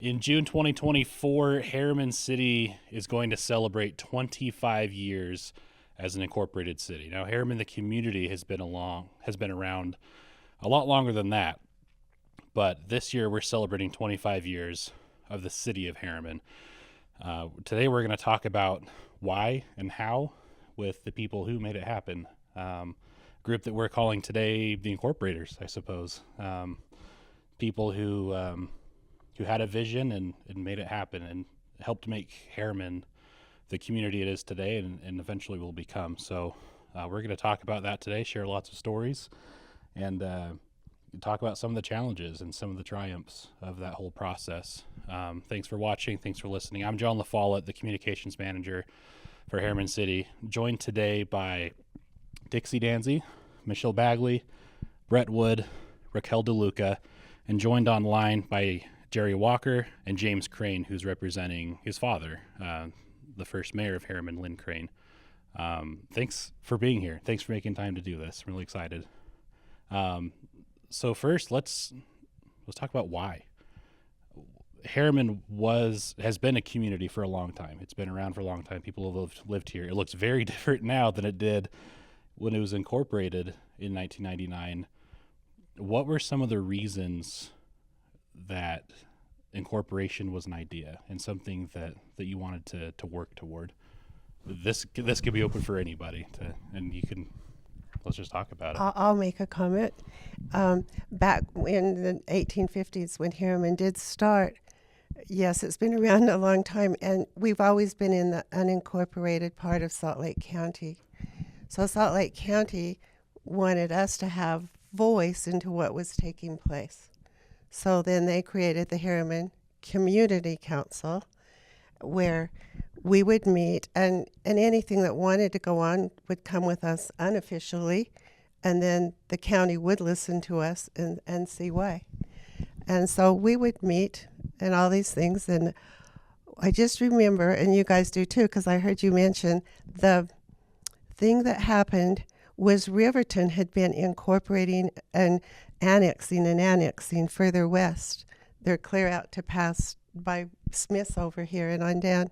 In June 2024, Herriman City is going to celebrate 25 years as an incorporated city. Now, Herriman, the community, has been around a lot longer than that, but this year we're celebrating 25 years of the city of Herriman. Today we're going to talk about why and how with the people who made it happen. Group that we're calling today the Incorporators, I suppose. People who had a vision and made it happen and helped make Herriman the community it is today and eventually will become. So we're going to talk about that today, share lots of stories, and talk about some of the challenges and some of the triumphs of that whole process. Thanks for watching. Thanks for listening. I'm John LaFollette, the communications manager for Herriman City, joined today by Dixie Dansie, Michelle Baguley, Brett Wood, Raquel DeLuca, and joined online by Jerry Walker and James Crane, who's representing his father, the first mayor of Herriman, Lynn Crane. Thanks for being here. Thanks for making time to do this. I'm really excited. So first, let's talk about why. Herriman has been a community for a long time. It's been around for a long time. People have lived here. It looks very different now than it did when it was incorporated in 1999. What were some of the reasons that incorporation was an idea and something that you wanted to work toward? This could be open for anybody and you can, let's just talk about it. I'll make a comment. Back in the 1850s when Herriman did start, yes, it's been around a long time, and we've always been in the unincorporated part of Salt Lake County. So Salt Lake County wanted us to have voice into what was taking place. So then they created the Herriman Community Council, where we would meet, and anything that wanted to go on would come with us unofficially, and then the county would listen to us and see why. And so we would meet and all these things, and I just remember, and you guys do too, because I heard you mention the thing that happened was Riverton had been incorporating and annexing further west. They're clear out to pass by Smith's over here and on down.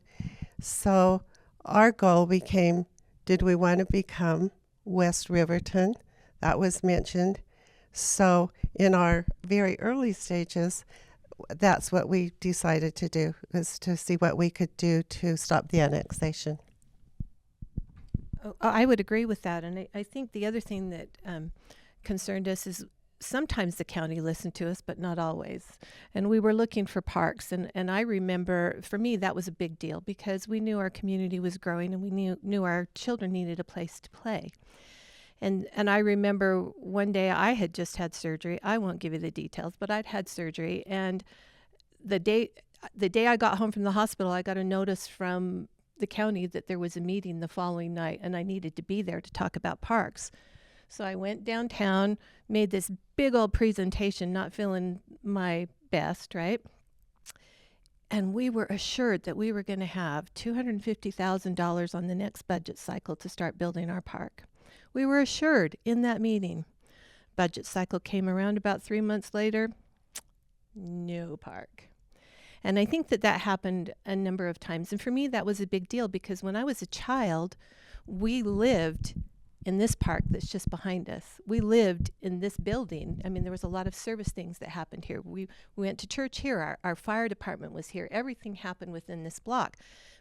So our goal became, did we want to become West Riverton? That was mentioned. So in our very early stages, that's what we decided to do, was to see what we could do to stop the annexation. I would agree with that. And I think the other thing that concerned us is sometimes the county listened to us, but not always. And we were looking for parks. And I remember, for me, that was a big deal because we knew our community was growing and we knew our children needed a place to play. And I remember one day I had just had surgery. I won't give you the details, but I'd had surgery. And the day I got home from the hospital, I got a notice from the county that there was a meeting the following night and I needed to be there to talk about parks. So I went downtown, made this big old presentation, not feeling my best, right? And we were assured that we were going to have $250,000 on the next budget cycle to start building our park. We were assured in that meeting. Budget cycle came around about 3 months later, no park. And I think that happened a number of times. And for me, that was a big deal because when I was a child, we lived in this park that's just behind us. We lived in this building. I mean, there was a lot of service things that happened here. We went to church here. Our fire department was here. Everything happened within this block.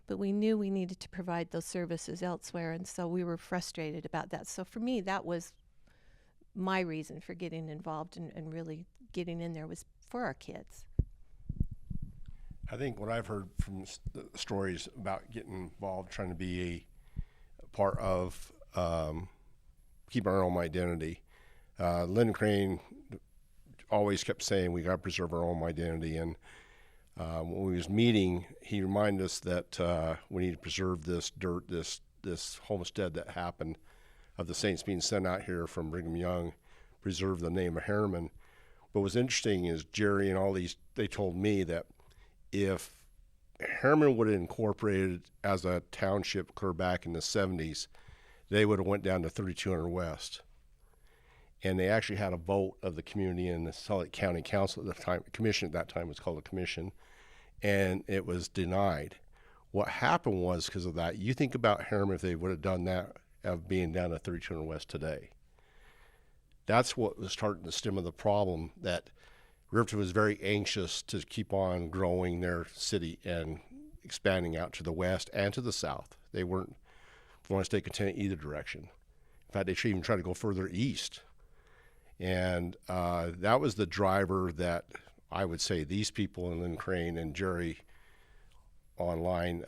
But we knew we needed to provide those services elsewhere. And so we were frustrated about that. So for me, that was my reason for getting involved and really getting in there was for our kids. I think what I've heard from the stories about getting involved, trying to be a part of keeping our own identity. Lynn Crane always kept saying we got to preserve our own identity. And when we was meeting, he reminded us that we need to preserve this dirt, this homestead that happened of the saints being sent out here from Brigham Young, preserve the name of Herriman. What was interesting is Jerry and all these, they told me that if Herriman would have incorporated as a township clear back in the 70s, they would have went down to 3200 West. And they actually had a vote of the community in the Salt Lake County Council at the time. Commission at that time was called a commission. and it was denied. What happened was, because of that, you think about Herriman, if they would have done that, of being down at 3200 West today. That's what was starting to stem of the problem, that Riverton was very anxious to keep on growing their city and expanding out to the west and to the south. They weren't want to stay content either direction. In fact, they should even try to go further east. And that was the driver that I would say these people, and Lynn Crane and Jerry online,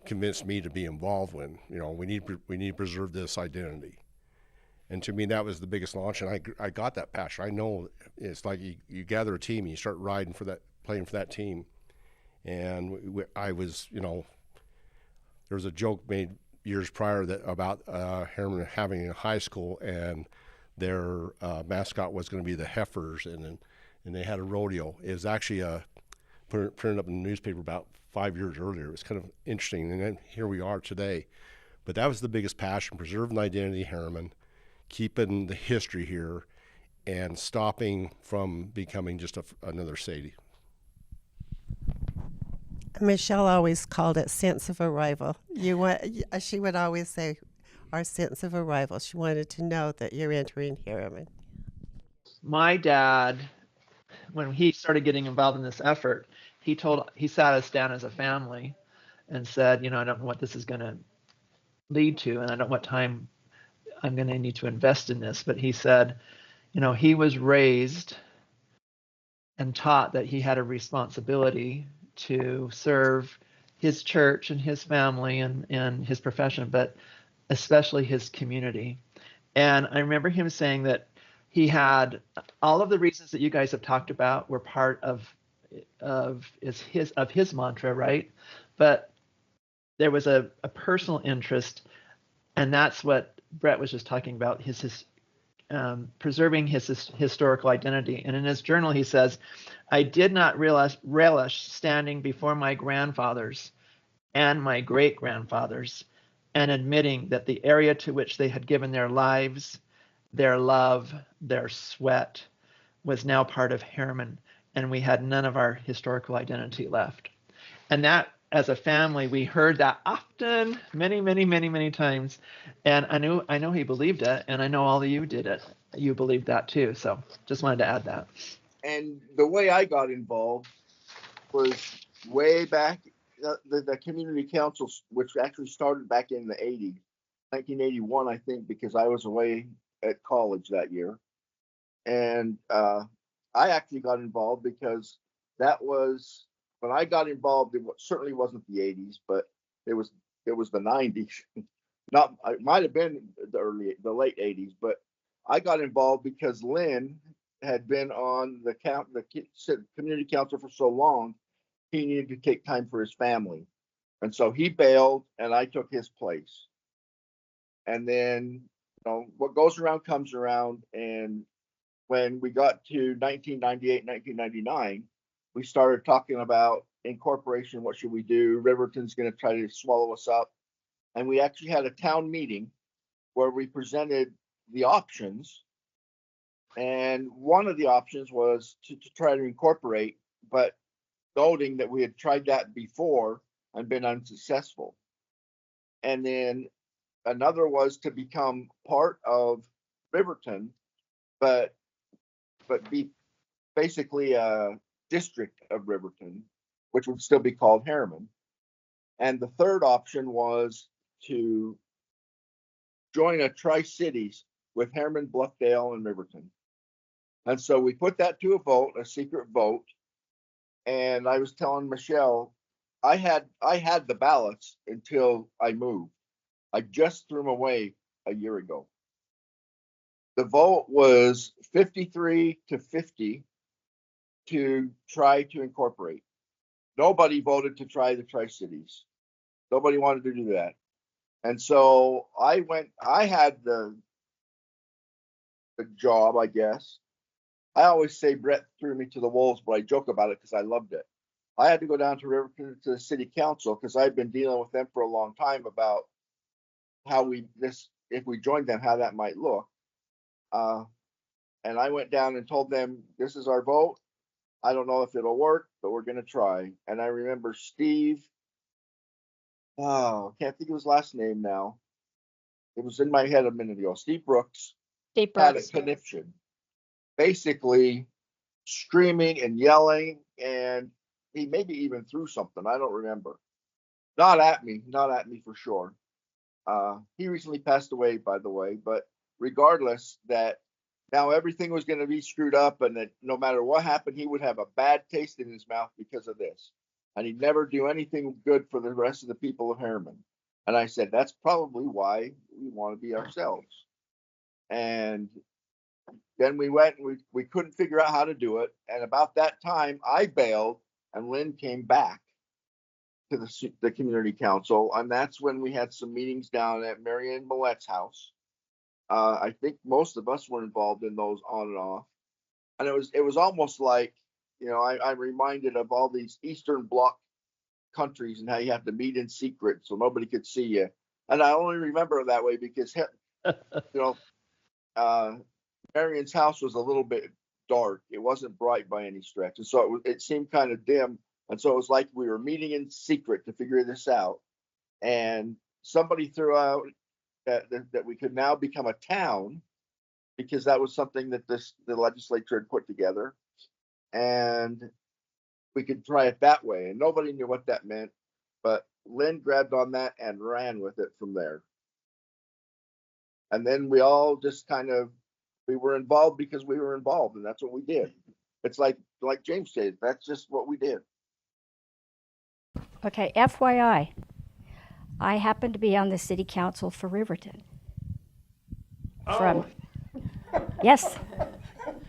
convinced me to be involved when, we need to preserve this identity. And to me, that was the biggest launch, and I got that passion. I know it's like you gather a team and you start riding for that, playing for that team. And I was, there was a joke made years prior that about Herriman having a high school, and their mascot was going to be the heifers, and they had a rodeo. It was actually printed up in the newspaper about 5 years earlier. It was kind of interesting, and then here we are today. But that was the biggest passion: preserving the identity of Herriman, keeping the history here, and stopping from becoming just another city. Michelle always called it sense of arrival. She would always say, our sense of arrival. She wanted to know that you're entering Herriman. My dad, when he started getting involved in this effort, he sat us down as a family and said, I don't know what this is going to lead to, and I don't know what time I'm going to need to invest in this. But he said, he was raised and taught that he had a responsibility to serve his church and his family and his profession, but especially his community. And I remember him saying that he had all of the reasons that you guys have talked about were part of his mantra, right? But there was a personal interest, and that's what Brett was just talking about, his preserving his historical identity. And in his journal, he says, I did not relish standing before my grandfathers and my great-grandfathers and admitting that the area to which they had given their lives, their love, their sweat was now part of Herriman, and we had none of our historical identity left. And that, as a family, we heard that often, many times. And I know he believed it, and I know all of you did it. You believed that too. So just wanted to add that. And the way I got involved was way back, the community councils, which actually started back in the 80s, 1981, I think, because I was away at college that year. And I actually got involved because that was, when I got involved, it certainly wasn't the 80s, but it was the 90s. It might have been the late 80s, but I got involved because Lynn had been on the community council for so long, he needed to take time for his family. And so he bailed and I took his place. And then, what goes around comes around. And when we got to 1998, 1999, we started talking about incorporation. What should we do? Riverton's going to try to swallow us up. And we actually had a town meeting where we presented the options. And one of the options was to try to incorporate, but noting that we had tried that before and been unsuccessful. And then another was to become part of Riverton, but be basically a district of Riverton, which would still be called Herriman. And the third option was to join a Tri-Cities with Herriman, Bluffdale, and Riverton. And so we put that to a vote, a secret vote. And I was telling Michelle, I had the ballots until I moved. I just threw them away a year ago. The vote was 53-50 to try to incorporate. Nobody voted to try the Tri-Cities. Nobody wanted to do that. And so I had the job, I guess. I always say Brett threw me to the wolves, but I joke about it because I loved it. I had to go down to Riverton to the city council because I'd been dealing with them for a long time about how if we joined them, how that might look. And I went down and told them, this is our vote. I don't know if it'll work, but we're going to try. And I remember Steve, oh, can't think of his last name now. It was in my head a minute ago. Steve Brooks Deep had a breaths. conniption, basically screaming and yelling, and he maybe even threw something. I don't remember. Not at me for sure. He recently passed away, by the way, but regardless, that now everything was going to be screwed up, and that no matter what happened, he would have a bad taste in his mouth because of this. And he'd never do anything good for the rest of the people of Herriman. And I said, that's probably why we want to be ourselves. And then we went and we couldn't figure out how to do it. And about that time, I bailed and Lynn came back to the community council. And that's when we had some meetings down at Marianne Millet's house. I think most of us were involved in those on and off. And it was almost like, I'm reminded of all these Eastern Bloc countries and how you have to meet in secret so nobody could see you. And I only remember it that way because, Marion's house was a little bit dark. It wasn't bright by any stretch. And so it seemed kind of dim. And so it was like we were meeting in secret to figure this out. And somebody threw out that we could now become a town because that was something that the legislature had put together. And we could try it that way. And nobody knew what that meant. But Lynn grabbed on that and ran with it from there. And then we all just we were involved because we were involved, and that's what we did. It's like James said, that's just what we did. Okay, FYI, I happen to be on the city council for Riverton. Yes.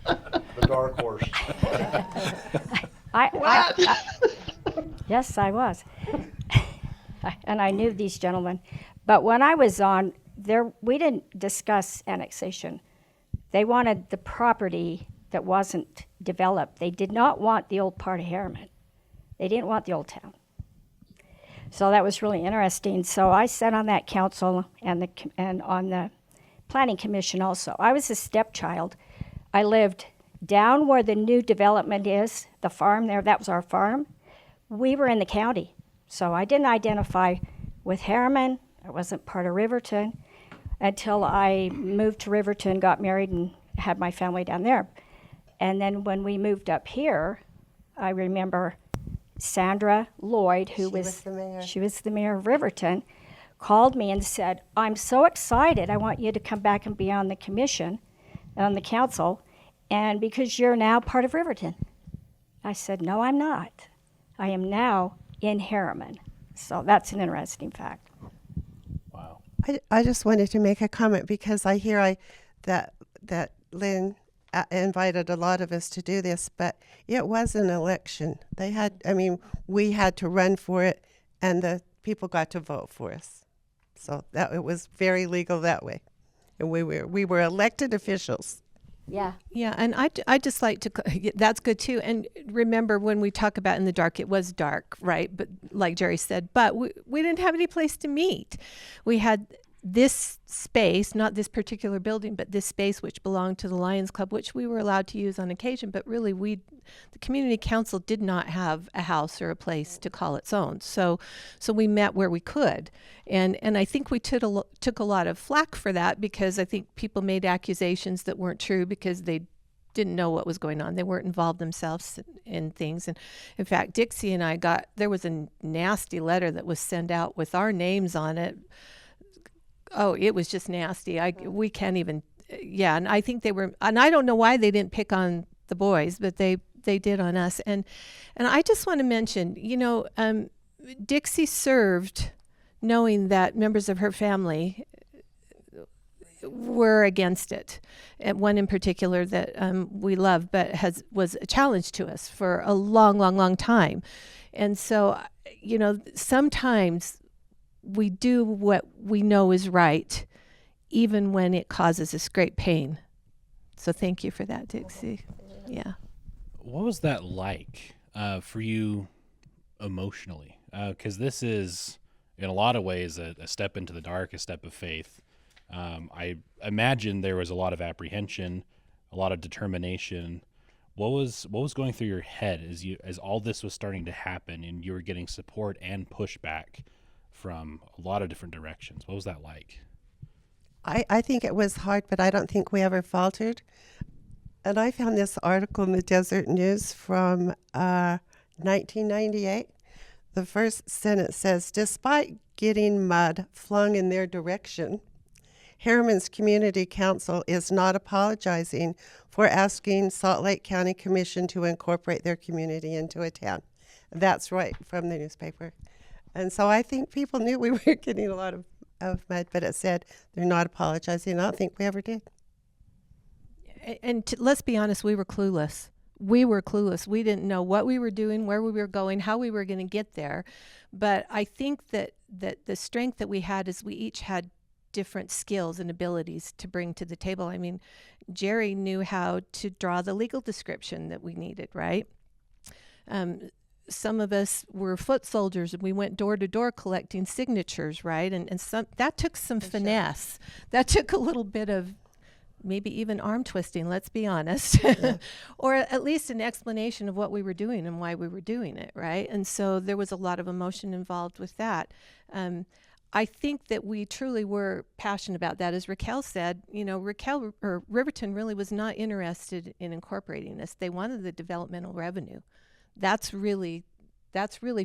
The dark horse. Yes, I was. And I knew these gentlemen. But when I was on there, we didn't discuss annexation. They wanted the property that wasn't developed. They did not want the old part of Herriman. They didn't want the old town. So that was really interesting. So I sat on that council and on the planning commission also. I was a stepchild. I lived down where the new development is, the farm there, that was our farm. We were in the county. So I didn't identify with Herriman. I wasn't part of Riverton until I moved to Riverton, got married, and had my family down there. And then when we moved up here, I remember Sandra Lloyd, who was the mayor of Riverton, called me and said, I'm so excited. I want you to come back and be on the commission, on the council, and because you're now part of Riverton. I said, no, I'm not. I am now in Herriman. So that's an interesting fact. Wow. I just wanted to make a comment because I hear that Lynn invited a lot of us to do this, but it was an election. We had to run for it, and the people got to vote for us. So that it was very legal that way, and we were elected officials. Yeah. Yeah, and I just like to, that's good too. And remember when we talk about in the dark, it was dark, right? But like Jerry said, but we didn't have any place to meet. We had this space, not this particular building, but this space which belonged to the Lions Club, which we were allowed to use on occasion. But really, the community council did not have a house or a place to call its own. So we met where we could, and I think we took a lot of flack for that because I think people made accusations that weren't true because they didn't know what was going on. They weren't involved themselves in things. And in fact, Dixie and I there was a nasty letter that was sent out with our names on it. Oh, it was just nasty. We can't even, yeah. And I think they were, and I don't know why they didn't pick on the boys, but they did on us. And I just want to mention, Dixie served knowing that members of her family were against it. And one in particular that we love, but was a challenge to us for a long, long, long time. And so, sometimes we do what we know is right, even when it causes us great pain. So thank you for that, Dixie. Yeah. What was that like for you emotionally? Because this is, in a lot of ways, a step into the dark, a step of faith. I imagine there was a lot of apprehension, a lot of determination. What was going through your head as all this was starting to happen and you were getting support and pushback from a lot of different directions? What was that like? I think it was hard, but I don't think we ever faltered. And I found this article in the Desert News from 1998. The first sentence says, despite getting mud flung in their direction, Herriman's Community Council is not apologizing for asking Salt Lake County Commission to incorporate their community into a town. That's right from the newspaper. And so I think people knew we were getting a lot of mud, but it said they're not apologizing. I don't think we ever did. And let's be honest, we were clueless. We were clueless. We didn't know what we were doing, where we were going, how we were going to get there. But I think that the strength that we had is we each had different skills and abilities to bring to the table. I mean, Jerry knew how to draw the legal description that we needed, right? Some of us were foot soldiers and we went door to door collecting signatures, right? And some that took some finesse. That took a little bit of maybe even arm twisting, let's be honest, or at least an explanation of what we were doing and why we were doing it, right? And so there was a lot of emotion involved with that. I think that we truly were passionate about that. As Raquel said, you know, Riverton really was not interested in incorporating this. They wanted the developmental revenue. That's really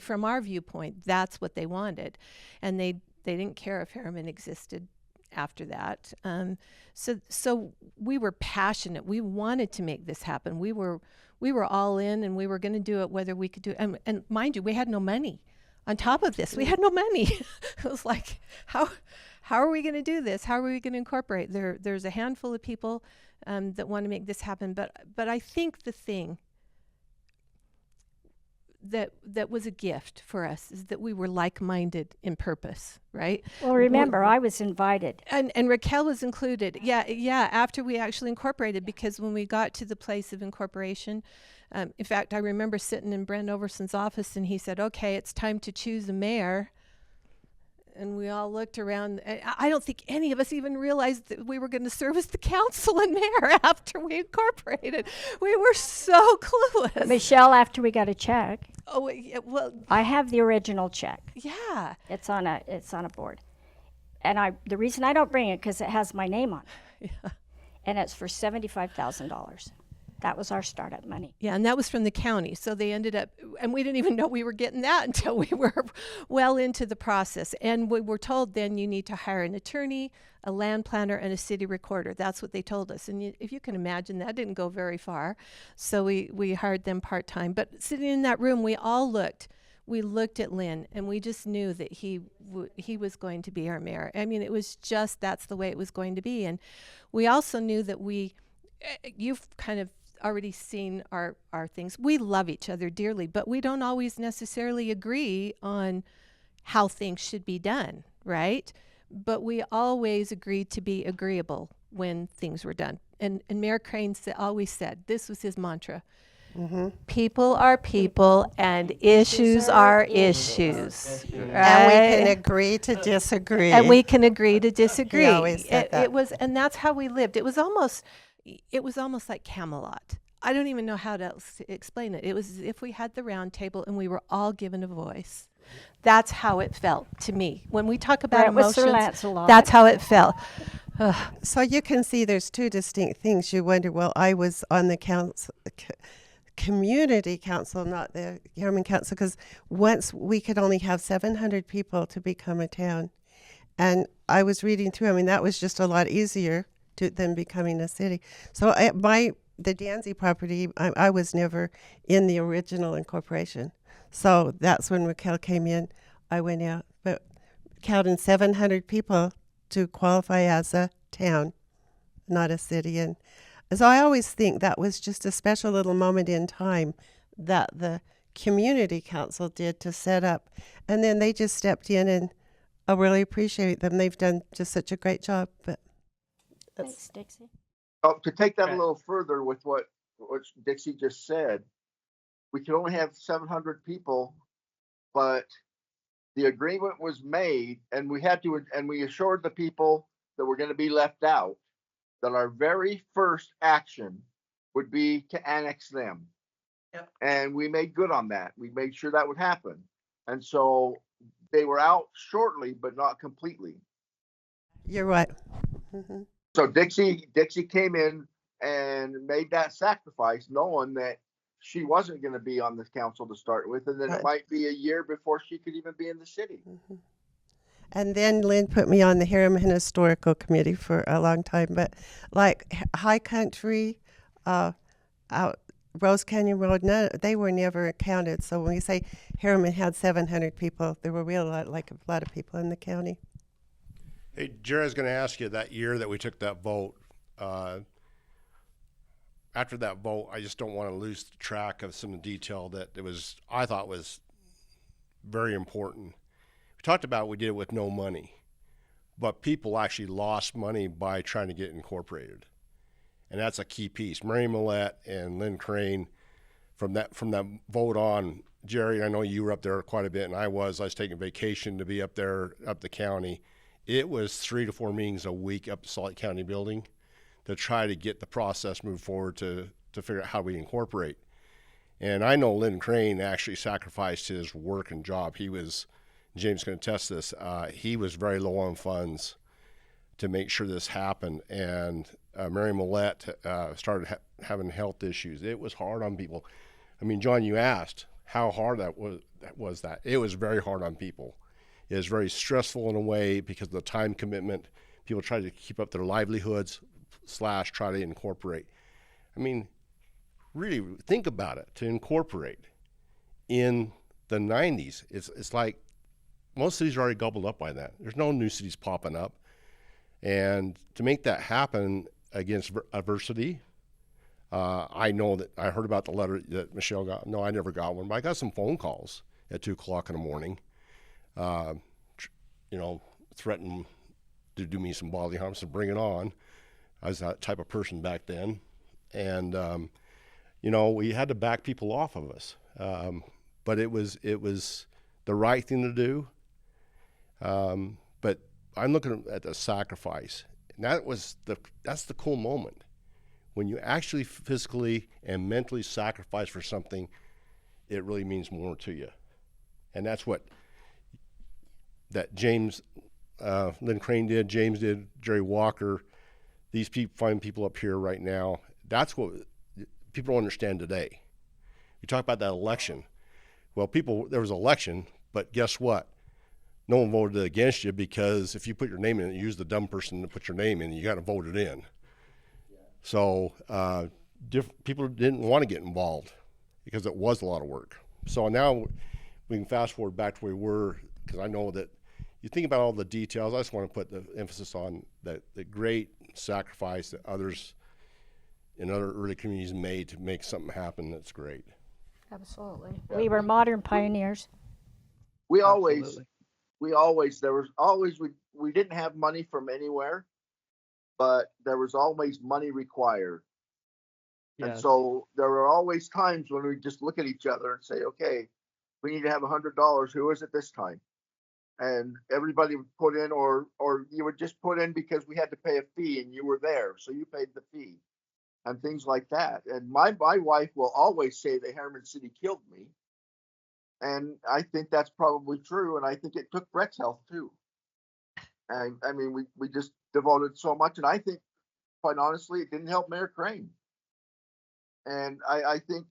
from our viewpoint, that's what they wanted. And they didn't care if Herriman existed after that. So we were passionate. We wanted to make this happen. We were all in, and we were going to do it whether we could do it. And mind you, we had no money. On top of this, we had no money. It was like, how are we going to do this? How are we going to incorporate? There's a handful of people that want to make this happen. But I think the thing that was a gift for us is that we were like-minded in purpose, right? Well, remember, I was invited. And Raquel was included. Yeah, after we actually incorporated, because when we got to the place of incorporation, in fact, I remember sitting in Brent Overson's office and he said, okay, it's time to choose a mayor. And we all looked around. I don't think any of us even realized that we were going to serve as the council and mayor after we incorporated. We were so clueless. Michelle, after we got a check. Oh, yeah, well. I have the original check. Yeah. It's on a board. And the reason I don't bring it, because it has my name on it. Yeah. And it's for $75,000. That was our startup money. Yeah, and that was from the county. So they ended up, and we didn't even know we were getting that until we were well into the process. And we were told then you need to hire an attorney, a land planner, and a city recorder. That's what they told us. And if you can imagine, that didn't go very far. So we hired them part-time. But sitting in that room, we all looked. We looked at Lynn, and we just knew that he was going to be our mayor. I mean, it was just, that's the way it was going to be. And we also knew that you've kind of already seen our things. We love each other dearly, but we don't always necessarily agree on how things should be done, right? But we always agreed to be agreeable when things were done. And Mayor Crane always said, this was his mantra, people are people and issues are issues. Right? And we can agree to disagree. And we can agree to disagree. He always said that. It was, and that's how we lived. It was almost like Camelot. I don't even know how to explain it. It was as if we had the round table and we were all given a voice. That's how it felt to me. When we talk about emotions, that's how it felt. So you can see there's two distinct things. You wonder, well, I was on the council, community council, not the Herriman council, because once we could only have 700 people to become a town. And I was reading through, I mean, that was just a lot easier than becoming a city. So the Dansie property, I was never in the original incorporation. So that's when Raquel came in, I went out. But counting 700 people to qualify as a town, not a city. And so I always think that was just a special little moment in time that the community council did to set up. And then they just stepped in, and I really appreciate them. They've done just such a great job. But thanks, Dixie. To take that a little further with what Dixie just said, we could only have 700 people, but the agreement was made, and we assured the people that were going to be left out that our very first action would be to annex them. Yep. And we made good on that. We made sure that would happen. And so they were out shortly, but not completely. You're right. Hmm. So Dixie came in and made that sacrifice, knowing that she wasn't going to be on the council to start with, and then Right. it might be a year before she could even be in the city. And then Lynn put me on the Herriman Historical Committee for a long time. But like High Country, out Rose Canyon Road, they were never counted. So when we say Herriman had 700 people, there were a lot of people in the county. Hey, Jerry, I was going to ask you that year that we took that vote. After that vote, I just don't want to lose track of some of the detail that I thought was very important. We talked about we did it with no money, but people actually lost money by trying to get incorporated. And that's a key piece. Mary Millette and Lynn Crane, from that vote on, Jerry, I know you were up there quite a bit, and I was taking vacation to be up there, up the county. It was 3 to 4 meetings a week up the Salt Lake County building to try to get the process moved forward to figure out how we incorporate. And I know Lynn Crane actually sacrificed his work and job. James can attest this, he was very low on funds to make sure this happened. And Mary Millette started having health issues. It was hard on people. I mean, John, you asked how hard that was. It was very hard on people. It was very stressful in a way because of the time commitment. People tried to keep up their livelihoods / try to incorporate. I mean, really think about it. To incorporate in the 90s, it's like most cities are already gobbled up by that. There's no new cities popping up. And to make that happen against adversity, I know that I heard about the letter that Michelle got. No, I never got one, but I got some phone calls at 2 o'clock in the morning, threatening to do me some bodily harm, so bring it on. I was that type of person back then. And, we had to back people off of us. But it was the right thing to do. But I'm looking at the sacrifice. And that's the cool moment. When you actually physically and mentally sacrifice for something, it really means more to you. And that's what that James, Lynn Crane did, James did, Jerry Walker, these fine people up here right now. That's what people don't understand today. You talk about that election. Well, there was an election, but guess what? No one voted against you because if you put your name in, you use the dumb person to put your name in, you got to vote it in. Yeah. So people didn't want to get involved because it was a lot of work. So now we can fast forward back to where we were, because I know that you think about all the details. I just want to put the emphasis on the great sacrifice that others in other early communities made to make something happen that's great. Absolutely. We were modern pioneers. We always, we didn't have money from anywhere, but there was always money required. Yes. And so there were always times when we just look at each other and say, okay, we need to have $100. Who is it this time? And everybody would put in, or you would just put in because we had to pay a fee and you were there, so you paid the fee and things like that. And my wife will always say that Herriman City killed me. And I think that's probably true. And I think it took Brett's health too. And I mean, we just devoted so much. And I think, quite honestly, it didn't help Mayor Crane. And I think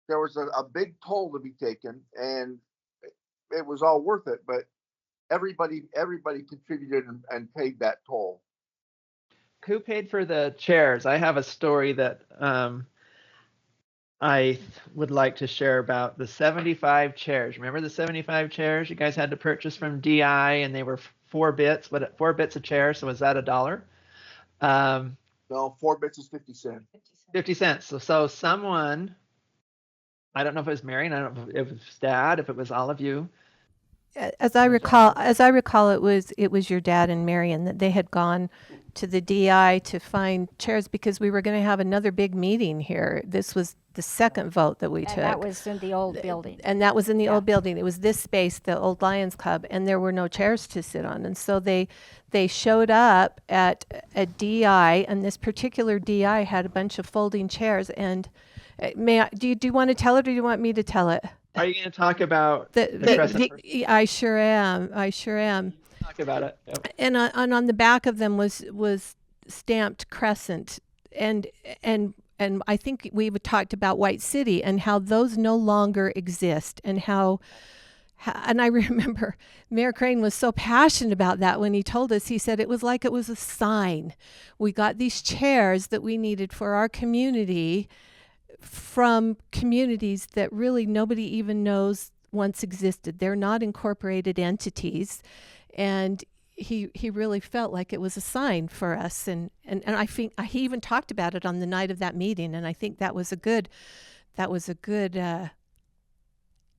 there was a big toll to be taken, and it was all worth it. But everybody contributed and paid that toll. Who paid for the chairs? I have a story that I would like to share about the 75 chairs. Remember the 75 chairs you guys had to purchase from DI, and they were 4 bits, but 4 bits a chair. So was that $1? No, 4 bits is 50 cents. 50 cents. So someone, I don't know if it was Marion, I don't know if it was Dad, if it was all of you. As I recall, it was your dad and Marion that they had gone to the DI to find chairs because we were going to have another big meeting here. This was the second vote that we took. And that was in the old building. And that was in the Yeah. old building. It was this space, the old Lions Club, and there were no chairs to sit on. And so they showed up at a DI, and this particular DI had a bunch of folding chairs. And do you want to tell it, or do you want me to tell it? Are you going to talk about the crescent? I sure am. I sure am. Talk about it. Yep. And on the back of them was stamped crescent, and I think we've talked about White City and how those no longer exist, and and I remember Mayor Crane was so passionate about that when he told us. He said it was like it was a sign. We got these chairs that we needed for our community from communities that really nobody even knows once existed. They're not incorporated entities. And he really felt like it was a sign for us. And I think he even talked about it on the night of that meeting. And I think that was a good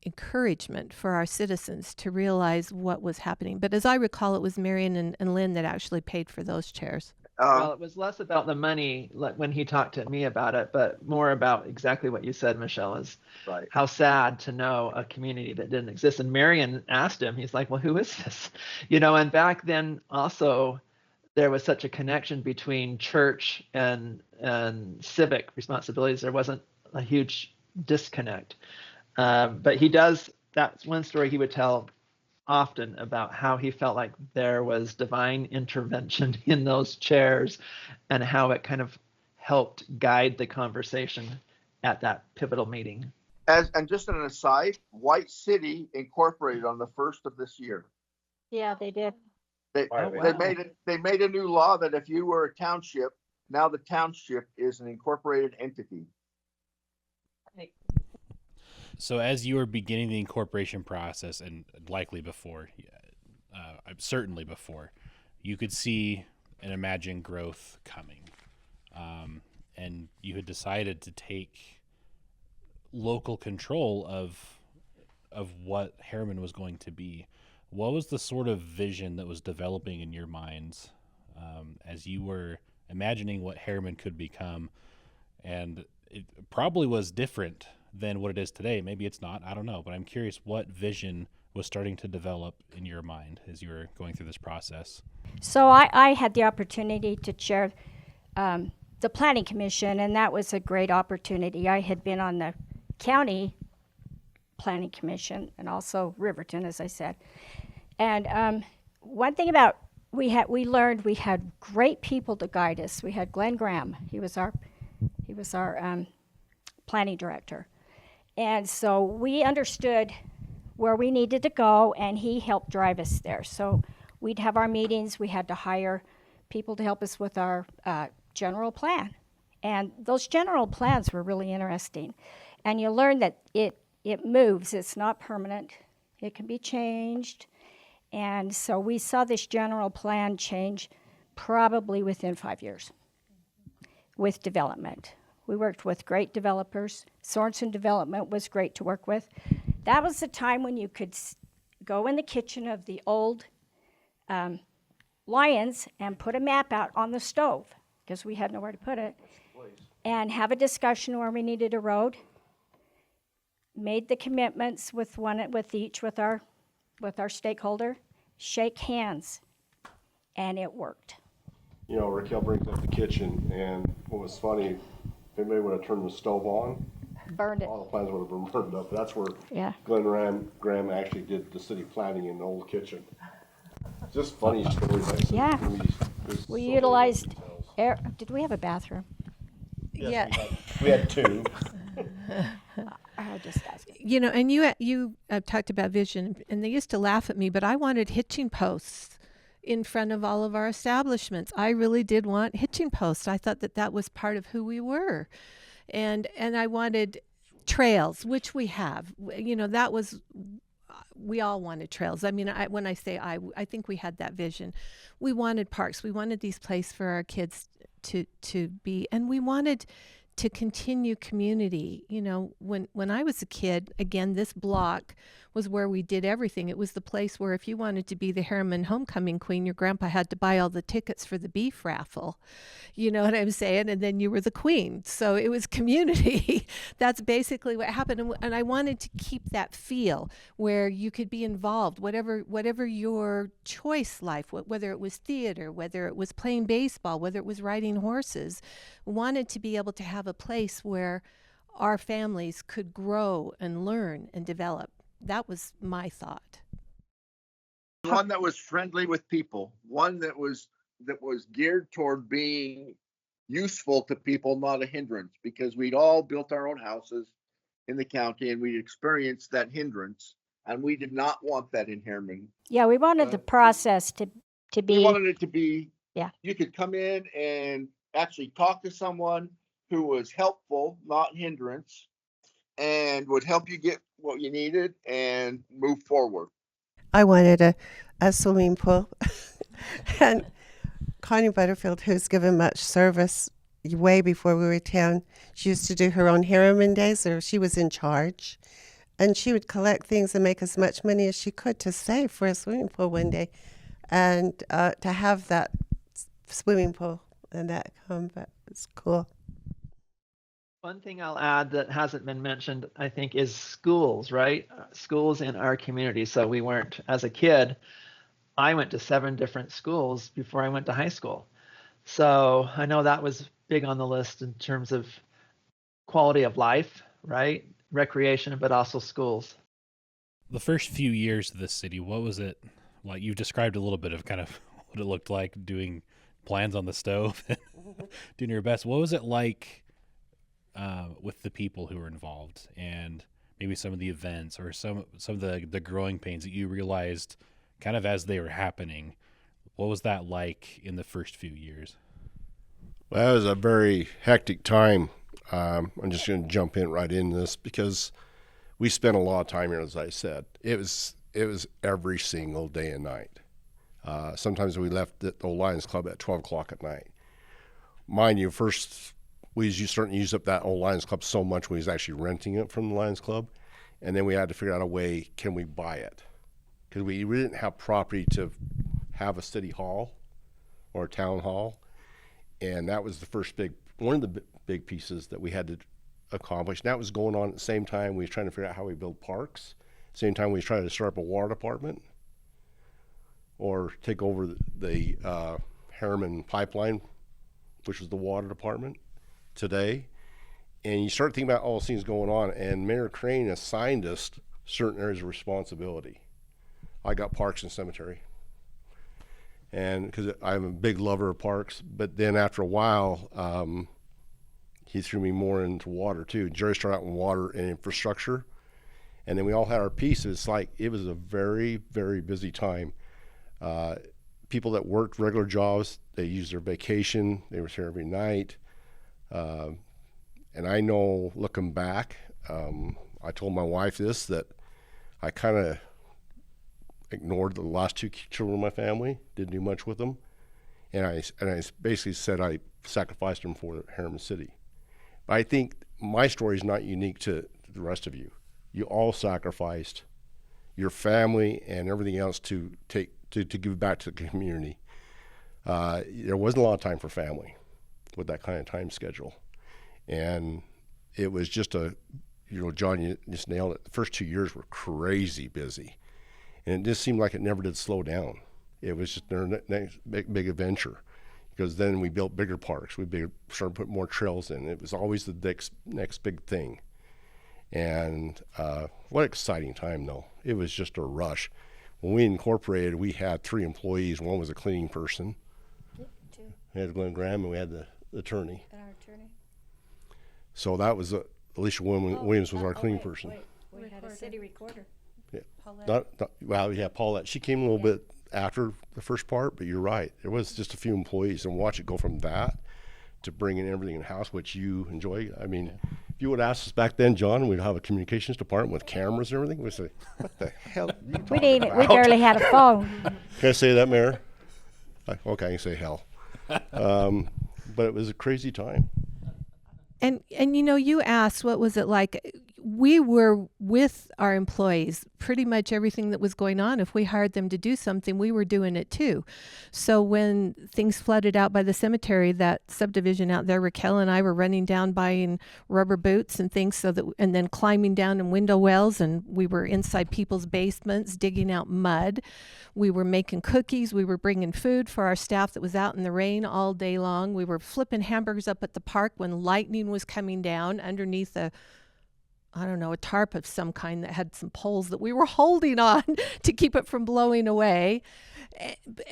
encouragement for our citizens to realize what was happening. But as I recall, it was Marion and Lynn that actually paid for those chairs. Well, it was less about the money when he talked to me about it, but more about exactly what you said, Michelle, is Right. how sad to know a community that didn't exist. And Marion asked him, he's like, well, who is this? And back then also there was such a connection between church and civic responsibilities. There wasn't a huge disconnect. But that's one story he would tell often about how he felt like there was divine intervention in those chairs and how it kind of helped guide the conversation at that pivotal meeting. And just an aside, White City incorporated on the 1st of this year. Yeah, they did. They made a new law that if you were a township, now the township is an incorporated entity. So as you were beginning the incorporation process, and likely before, certainly before, you could see and imagine growth coming. And you had decided to take local control of what Herriman was going to be. What was the sort of vision that was developing in your minds as you were imagining what Herriman could become? And it probably was different than what it is today. Maybe it's not, I don't know, but I'm curious what vision was starting to develop in your mind as you were going through this process. So I had the opportunity to chair the Planning Commission, and that was a great opportunity. I had been on the County Planning Commission and also Riverton, as I said. And one thing about we learned we had great people to guide us. We had Glenn Graham. He was our planning director. And so we understood where we needed to go, and he helped drive us there. So we'd have our meetings. We had to hire people to help us with our general plan. And those general plans were really interesting. And you learn that it moves. It's not permanent. It can be changed. And so we saw this general plan change probably within 5 years with development. We worked with great developers. Sorensen Development was great to work with. That was the time when you could go in the kitchen of the old Lions and put a map out on the stove, because we had nowhere to put it, and have a discussion where we needed a road. Made the commitments with our stakeholder, shake hands, and it worked. Raquel brings up the kitchen, and what was funny, if anybody would have turned the stove on, Burned it. all the plans would have been burned up. That's where Yeah. Glenn Graham actually did the city planning in the old kitchen. Just funny stories. Like that. Yeah. There's so We many utilized details. Did we have a bathroom? Yes, we had two. I just asking. And you talked about vision, and they used to laugh at me, but I wanted hitching posts in front of all of our establishments. I really did want hitching posts. I thought that was part of who we were. And I wanted trails, which we have. That was, we all wanted trails. I mean, when I say I think we had that vision. We wanted parks. We wanted these places for our kids to be, and we wanted to continue community. When I was a kid, again, this block was where we did everything. It was the place where if you wanted to be the Herriman homecoming queen, your grandpa had to buy all the tickets for the beef raffle. You know what I'm saying? And then you were the queen. So it was community. That's basically what happened. And I wanted to keep that feel where you could be involved, whatever your choice life, whether it was theater, whether it was playing baseball, whether it was riding horses, wanted to be able to have a place where our families could grow and learn and develop. That was my thought. One that was friendly with people, one that was geared toward being useful to people, not a hindrance, because we'd all built our own houses in the county and we experienced that hindrance, and we did not want that in Herriman. Yeah, we wanted the process to be. We wanted it to be, yeah, you could come in and actually talk to someone who was helpful, not hindrance, and would help you get what you needed and move forward. I wanted a swimming pool. And Connie Butterfield, who's given much service way before we were town, she used to do her own Herriman days, or she was in charge. And she would collect things and make as much money as she could to save for a swimming pool one day. And to have that swimming pool and that but it's cool. One thing I'll add that hasn't been mentioned, I think, is schools, right? Schools in our community. So we weren't, as a kid, I went to 7 different schools before I went to high school. So I know that was big on the list in terms of quality of life, right? Recreation, but also schools. The first few years of the city, what was it like? You've described a little bit of kind of what it looked like doing plans on the stove, doing your best. What was it like with the people who were involved, and maybe some of the events or some of the growing pains that you realized kind of as they were happening? What was that like in the first few years? Well, it was a very hectic time. I'm just going to jump right in this because we spent a lot of time here, as I said. It was every single day and night. Sometimes we left the old Lions Club at 12 o'clock at night. Mind you, first we was starting to use up that old Lions Club so much we was actually renting it from the Lions Club, and then we had to figure out a way, can we buy it? Because we didn't have property to have a city hall or a town hall, and that was one of the big pieces that we had to accomplish. And that was going on at the same time we was trying to figure out how we build parks. Same time we was trying to start up a water department or take over the Herriman pipeline, which was the water department today. And you start thinking about all those things going on, and Mayor Crane assigned us certain areas of responsibility. I got parks and cemetery, and because I'm a big lover of parks, but then after a while, he threw me more into water too. Jerry started out in water and infrastructure, and then we all had our pieces. Like, it was a very, very busy time. People that worked regular jobs, they used their vacation, they were here every night. And I know, looking back, I told my wife this, that I kind of ignored the last 2 children of my family, didn't do much with them. And I basically said I sacrificed them for Herriman City. But I think my story is not unique to the rest of you. You all sacrificed your family and everything else to give back to the community. There wasn't a lot of time for family with that kind of time schedule. And it was just John, you just nailed it. The first 2 years were crazy busy. And it just seemed like it never did slow down. It was just their next big adventure. Because then we built bigger parks. We started putting more trails in. It was always the next big thing. And what an exciting time, though. It was just a rush. When we incorporated, we had 3 employees. One was a cleaning person. 2. We had Glenn Graham, and we had the attorney. And our attorney. So that was Alicia Williams was our cleaning person. Wait. We had a city recorder. Yeah. Paulette. Paulette. She came a little bit after the first part, but you're right. There was just a few employees, and watch it go from that to bringing everything in-house, which you enjoy. I mean, if you would ask us back then, John, we'd have a communications department with cameras and everything. We'd say, what the hell are you talking about? We barely had a phone. Can I say that, Mayor? Okay, I can say hell. But it was a crazy time. And you asked, what was it like? we were with our employees pretty much everything that was going on. If we hired them to do something, we were doing it too. So when things flooded out by the cemetery, that subdivision out there, Raquel and I were running down buying rubber boots and things and then climbing down in window wells, and we were inside people's basements digging out mud. We were making cookies. We were bringing food for our staff that was out in the rain all day long. We were flipping hamburgers up at the park when lightning was coming down underneath a tarp of some kind that had some poles that we were holding on to keep it from blowing away.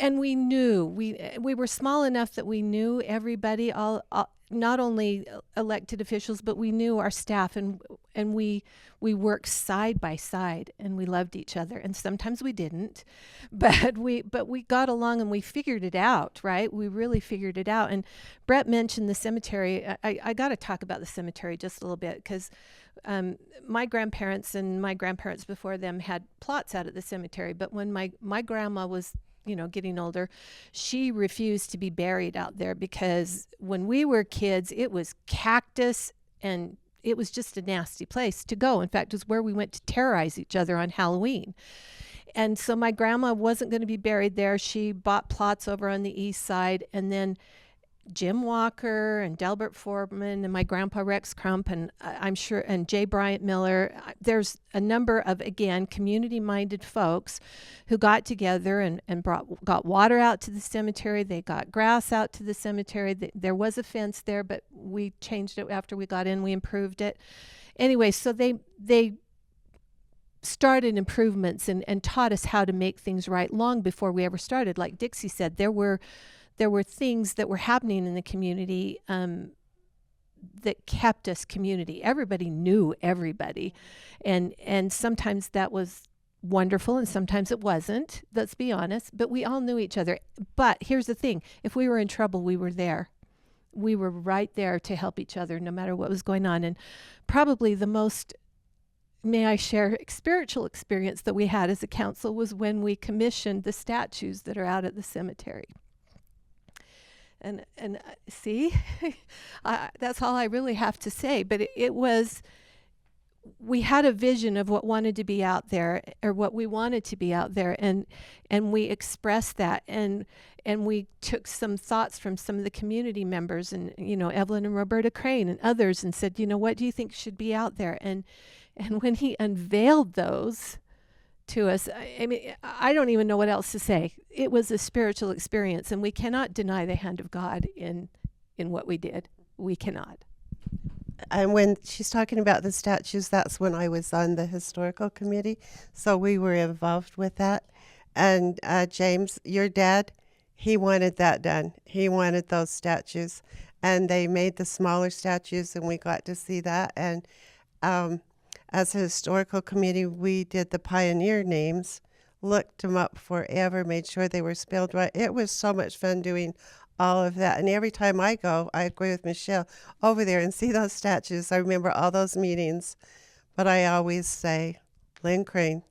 And we knew, we were small enough that we knew everybody, all not only elected officials, but we knew our staff, and we worked side by side, and we loved each other. And sometimes we didn't, but we got along, and we figured it out, right? We really figured it out. And Brett mentioned the cemetery. I got to talk about the cemetery just a little bit, because my grandparents and my grandparents before them had plots out at the cemetery. But when my grandma was getting older, she refused to be buried out there, because when we were kids, it was cactus and it was just a nasty place to go. In fact, it was where we went to terrorize each other on Halloween. And so my grandma wasn't going to be buried there. She bought plots over on the east side, and then Jim Walker and Delbert Foreman and my grandpa Rex Crump, and I'm sure, and J. Bryant Miller. There's a number of, again, community-minded folks who got together and got water out to the cemetery. They got grass out to the cemetery. There was a fence there, but we changed it after we got in. We improved it. Anyway, so they started improvements and taught us how to make things right long before we ever started. Like Dixie said, there were things that were happening in the community that kept us community. Everybody knew everybody. And sometimes that was wonderful and sometimes it wasn't, let's be honest, but we all knew each other. But here's the thing, if we were in trouble, we were there. We were right there to help each other no matter what was going on. And probably the most, may I share, spiritual experience that we had as a council was when we commissioned the statues that are out at the cemetery. And see, that's all I really have to say. But it was, we had a vision of what wanted to be out there, or what we wanted to be out there, and we expressed that, and we took some thoughts from some of the community members, and Evelyn and Roberta Crane and others, and said, what do you think should be out there? And when he unveiled those to us, I mean, I don't even know what else to say. It was a spiritual experience, and we cannot deny the hand of God in what we did. We cannot. And when she's talking about the statues, that's when I was on the historical committee, so we were involved with that. And James, your dad, he wanted that done. He wanted those statues, and they made the smaller statues, and we got to see that. And as a historical committee, we did the pioneer names, looked them up forever, made sure they were spelled right. It was so much fun doing all of that. And every time I go, I agree with Michelle, over there and see those statues. I remember all those meetings, but I always say Lynn Crane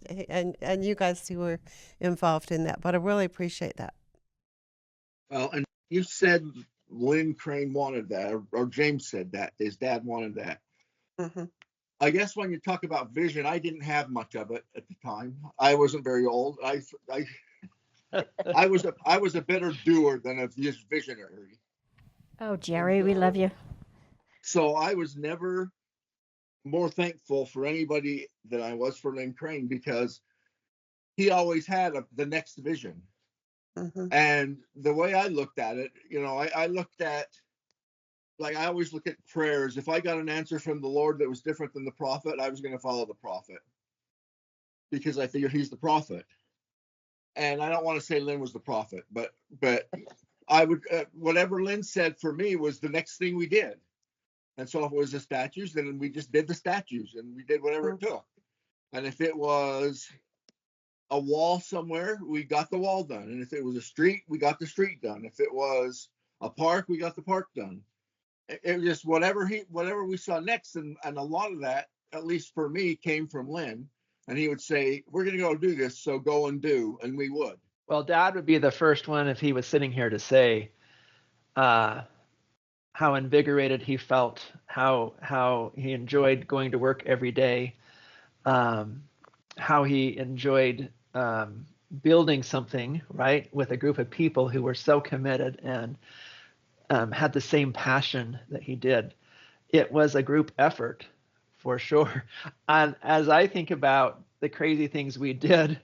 and you guys who were involved in that. But I really appreciate that. Well, and you said Lynn Crane wanted that, or James said that his dad wanted that. Mm-hmm. I guess when you talk about vision, I didn't have much of it at the time. I wasn't very old. I was a better doer than a visionary. Oh, Jerry, we love you. So I was never more thankful for anybody than I was for Lynn Crane, because he always had the next vision. Mm-hmm. And the way I looked at it, I looked at, like, I always look at prayers. If I got an answer from the Lord that was different than the prophet, I was going to follow the prophet, because I figured he's the prophet. And I don't want to say Lynn was the prophet, but I would, whatever Lynn said for me was the next thing we did. And so if it was the statues, then we just did the statues, and we did whatever it took. And if it was a wall somewhere, we got the wall done. And if it was a street, we got the street done. If it was a park, we got the park done. It was just whatever we saw next, and a lot of that, at least for me, came from Lynn. And he would say, "We're going to go do this, so go and do," and we would. Well, Dad would be the first one, if he was sitting here, to say, how invigorated he felt, how he enjoyed going to work every day, how he enjoyed building something, right, with a group of people who were so committed and had the same passion that he did. It was a group effort, for sure. And as I think about the crazy things we did,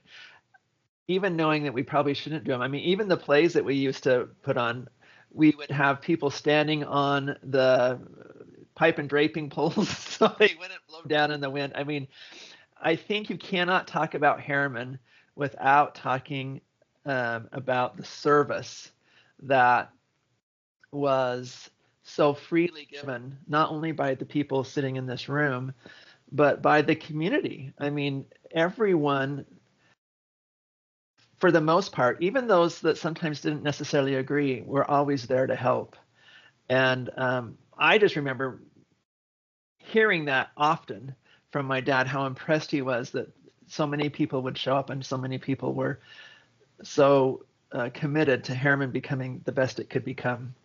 even knowing that we probably shouldn't do them, I mean, even the plays that we used to put on, we would have people standing on the pipe and draping poles so they wouldn't blow down in the wind. I mean, I think you cannot talk about Herriman without talking about the service that was so freely given, not only by the people sitting in this room, but by the community. I mean, everyone, for the most part, even those that sometimes didn't necessarily agree, were always there to help. And I just remember hearing that often from my dad, how impressed he was that so many people would show up and so many people were so committed to Herriman becoming the best it could become.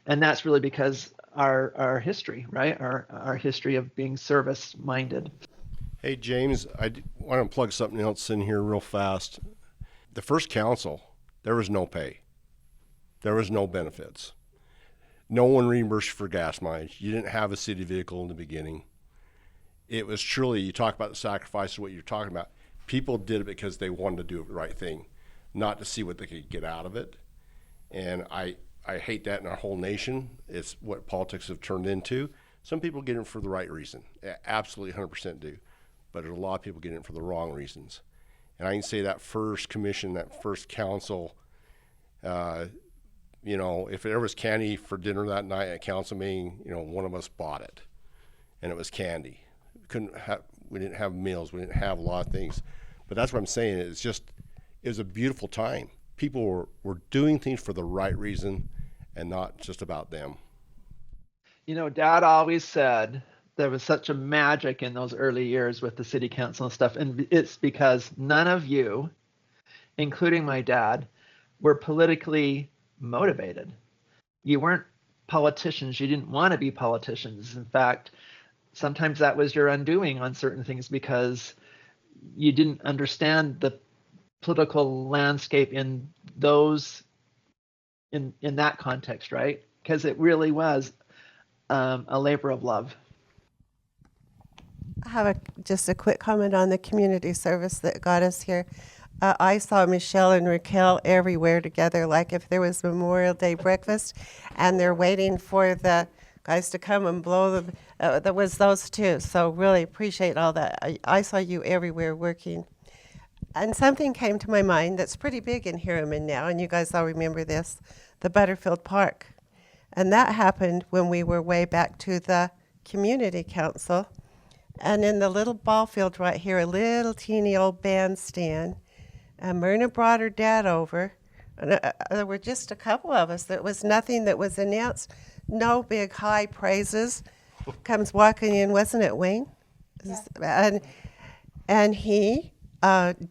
And that's really because our history, right? Our history of being service-minded. Hey, James, I want to plug something else in here real fast. The first council, there was no pay. There was no benefits. No one reimbursed for gas mileage. You didn't have a city vehicle in the beginning. It was truly, you talk about the sacrifice of what you're talking about. People did it because they wanted to do the right thing, not to see what they could get out of it. And I hate that in our whole nation. It's what politics have turned into. Some people get it for the right reason. Absolutely 100% do. But there's a lot of people get it for the wrong reasons. And I can say that first commission, that first council, you know, if there was candy for dinner that night at council meeting, you know, one of us bought it. And it was candy. We didn't have meals. We didn't have a lot of things. But that's what I'm saying. It was a beautiful time. People were doing things for the right reason and not just about them. You know, Dad always said there was such a magic in those early years with the city council and stuff. And it's because none of you, including my dad, were politically motivated. You weren't politicians. You didn't want to be politicians. In fact, sometimes that was your undoing on certain things because you didn't understand the political landscape in those in that context, right? Because it really was a labor of love. I have just a quick comment on the community service that got us here. I saw Michelle and Raquel everywhere together, like if there was Memorial Day breakfast and they're waiting for the guys to come and blow them. There was those two, so really appreciate all that. I saw you everywhere working. And something came to my mind that's pretty big in Herriman now, and you guys all remember this, the Butterfield Park. And that happened when we were way back to the community council. And in the little ball field right here, a little teeny old bandstand. And Myrna brought her dad over. And there were just a couple of us. There was nothing that was announced. No big high praises. Comes walking in, wasn't it, Wayne? Yeah. And he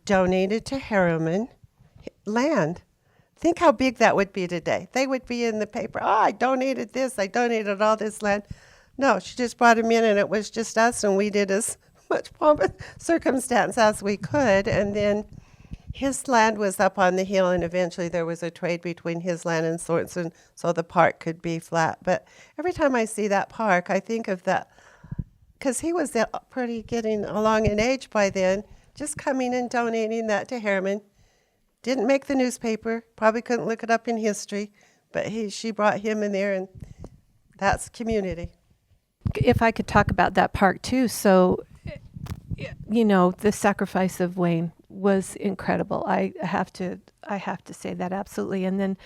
donated to Herriman land. Think how big that would be today. They would be in the paper. Oh, I donated this. I donated all this land. No, she just brought him in, and it was just us, and we did as much pomp and circumstance as we could. And then his land was up on the hill, and eventually there was a trade between his land and Sorensen, so the park could be flat. But every time I see that park, I think of that, because he was pretty getting along in age by then, just coming and donating that to Herriman. Didn't make the newspaper, probably couldn't look it up in history, but she brought him in there, and that's community. If I could talk about that park too. So, you know, the sacrifice of Wayne was incredible. I have to say that absolutely. And then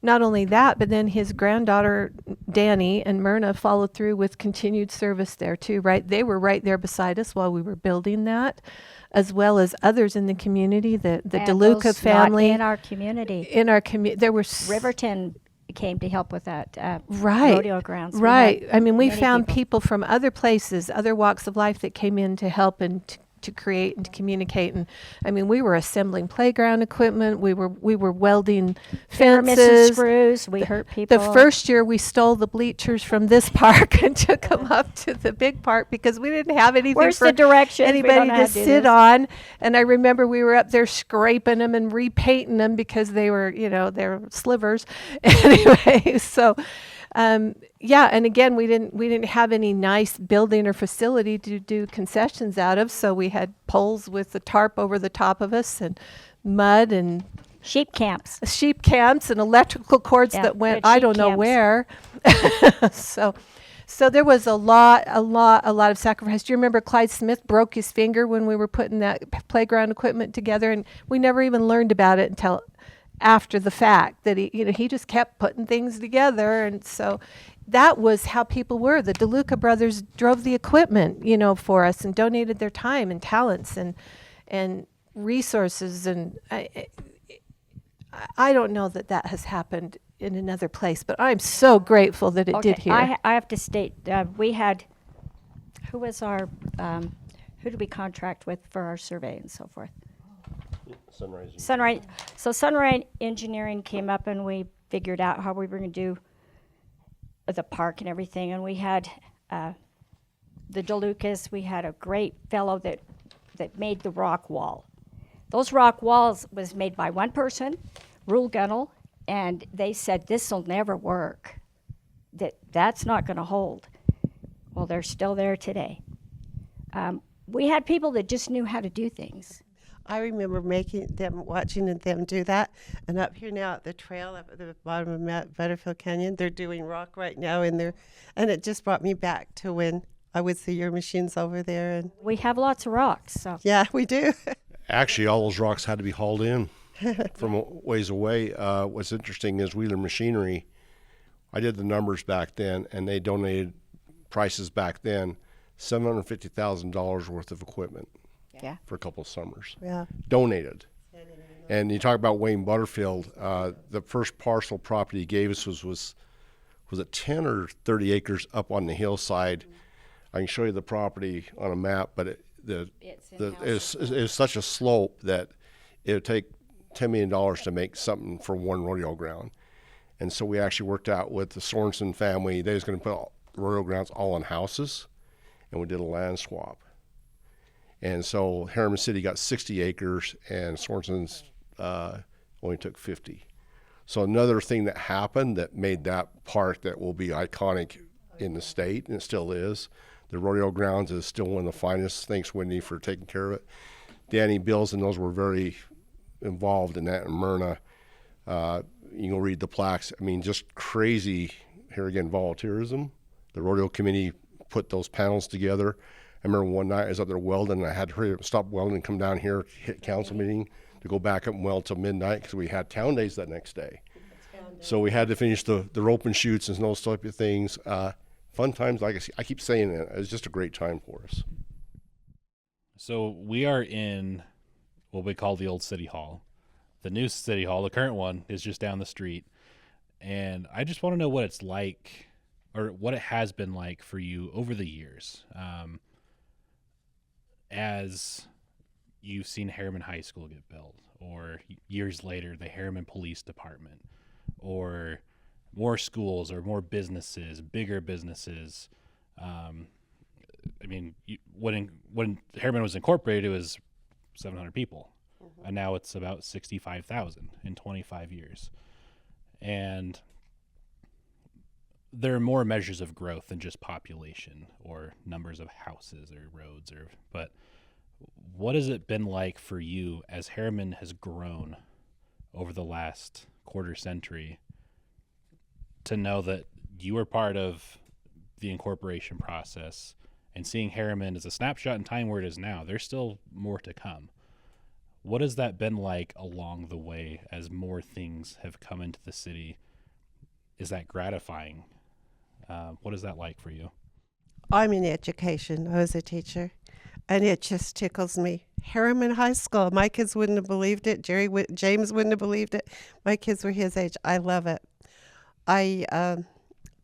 not only that, but then his granddaughter Danny and Myrna followed through with continued service there too, right? They were right there beside us while we were building that, as well as others in the community, the DeLuca family. In our community. There were Riverton came to help with that right, rodeo grounds. Right. I mean, we many found people from other places, other walks of life that came in to help and to create and to communicate. And I mean, we were assembling playground equipment. We were welding They were missing fences. screws. We hurt people. The first year we stole the bleachers from this park and took them up to the big park because we didn't have anything Where's for the directions? We don't anybody know how to to do sit this. on. And I remember we were up there scraping them and repainting them because they were, they're slivers. Anyway, so yeah, and again, we didn't have any nice building or facility to do concessions out of, so we had poles with the tarp over the top of us and mud and Sheep camps. sheep camps and electrical cords Yeah, that we went had I sheep don't know camps. where. So there was a lot of sacrifice. Do you remember Clyde Smith broke his finger when we were putting that playground equipment together, and we never even learned about it until after the fact that he just kept putting things together. And so that was how people were. The DeLuca brothers drove the equipment, for us and donated their time and talents and resources. And I don't know that has happened in another place, but I'm so grateful that it did here. I have to state, we had, who did we contract with for our survey and so forth? Sunrise. So Sunrise Engineering came up and we figured out how we were going to do the park and everything. And we had the DeLucas. We had a great fellow that made the rock wall. Those rock walls was made by one person, Rule Gunnell, and they said this will never work. That's not going to hold. Well, they're still there today. We had people that just knew how to do things. I remember watching them do that. And up here now at the trail up at the bottom of Butterfield Canyon, they're doing rock right now in there. And it just brought me back to when I would see your machines over there. And We have lots of rocks, so. yeah, we do. Actually, all those rocks had to be hauled in from a ways away. What's interesting is Wheeler Machinery, I did the numbers back then, and they donated prices back then, $750,000 worth of equipment. Yeah. For a couple of summers. Yeah. Donated. And you talk about Wayne Butterfield, the first parcel property he gave us was it 10 or 30 acres up on the hillside. I can show you the property on a map, but it was such a slope that it would take $10 million to make something for one rodeo ground. And so we actually worked out with the Sorensen family. They was going to put rodeo grounds all on houses, and we did a land swap. And so Herriman City got 60 acres, and Sorensen's only took 50. So another thing that happened that made that park that will be iconic in the state, and it still is, the rodeo grounds is still one of the finest. Thanks, Wendy, for taking care of it. Danny Bills and those were very involved in that, and Myrna. You can read the plaques. I mean, just crazy, here again, volunteerism. The rodeo committee put those panels together. I remember one night I was up there welding, and I had to hurry up, stop welding and come down here, hit council meeting to go back up and weld till midnight because we had town days that next day. So we had to finish the rope and shoots and those type of things. Fun times, like I keep saying it was just a great time for us. So we are in what we call the old City Hall. The new City Hall, the current one, is just down the street. And I just want to know what it's like, or what it has been like for you over the years. As you've seen Herriman High School get built, or years later, the Herriman Police Department, or more schools, or more businesses, bigger businesses. I mean, when Herriman was incorporated, it was 700 people, and now it's about 65,000 in 25 years. And there are more measures of growth than just population or numbers of houses or roads, but what has it been like for you as Herriman has grown over the last quarter century to know that you were part of the incorporation process and seeing Herriman as a snapshot in time where it is now? There's still more to come. What has that been like along the way as more things have come into the city? Is that gratifying? What is that like for you? I'm in education. I was a teacher, and it just tickles me. Herriman High School. My kids wouldn't have believed it. James wouldn't have believed it. My kids were his age. I love it. I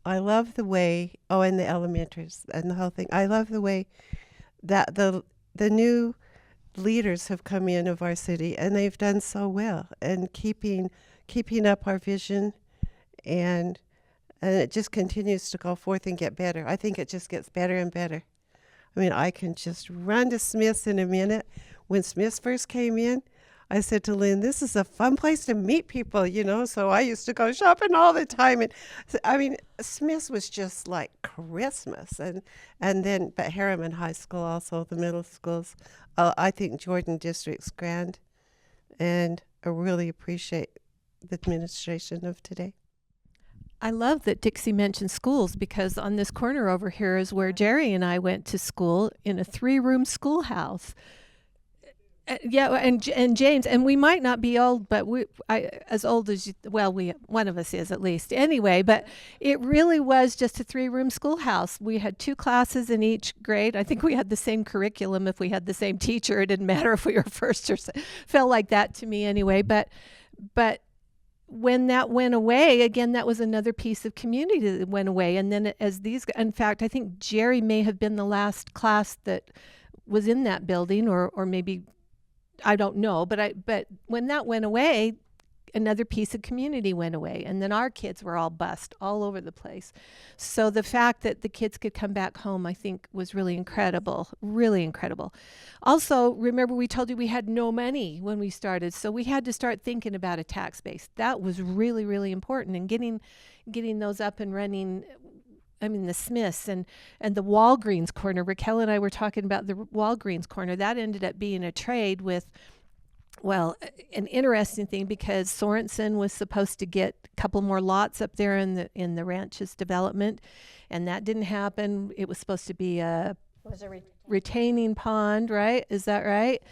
love the way. Oh, and the elementaries and the whole thing. I love the way that the new leaders have come in of our city, and they've done so well, and keeping up our vision, and it just continues to go forth and get better. I think it just gets better and better. I mean, I can just run to Smith's in a minute. When Smith's first came in, I said to Lynn, this is a fun place to meet people, so I used to go shopping all the time. And I mean, Smith's was just like Christmas. And then, but Herriman High School also, the middle schools, I think Jordan District's grand. And I really appreciate the administration of today. I love that Dixie mentioned schools, because on this corner over here is where Jerry and I went to school, in a 3-room schoolhouse. And James, and we might not be old, but as old as you, well, one of us is at least. Anyway, but it really was just a 3-room schoolhouse. We had 2 classes in each grade. I think we had the same curriculum. If we had the same teacher, it didn't matter if we were first or felt like that to me anyway. But when that went away, again, that was another piece of community that went away. And then in fact, I think Jerry may have been the last class that was in that building, or maybe, I don't know. But when that went away, another piece of community went away. And then our kids were all bused all over the place. So the fact that the kids could come back home, I think, was really incredible, really incredible. Also, remember we told you we had no money when we started. So we had to start thinking about a tax base. That was really, really important. And getting those up and running. I mean, the Smiths and the Walgreens corner. Raquel and I were talking about the Walgreens corner. That ended up being a trade with, well, an interesting thing, because Sorensen was supposed to get a couple more lots up there in the ranch's development, and that didn't happen. It was supposed to be a retaining pond, right? Is that right?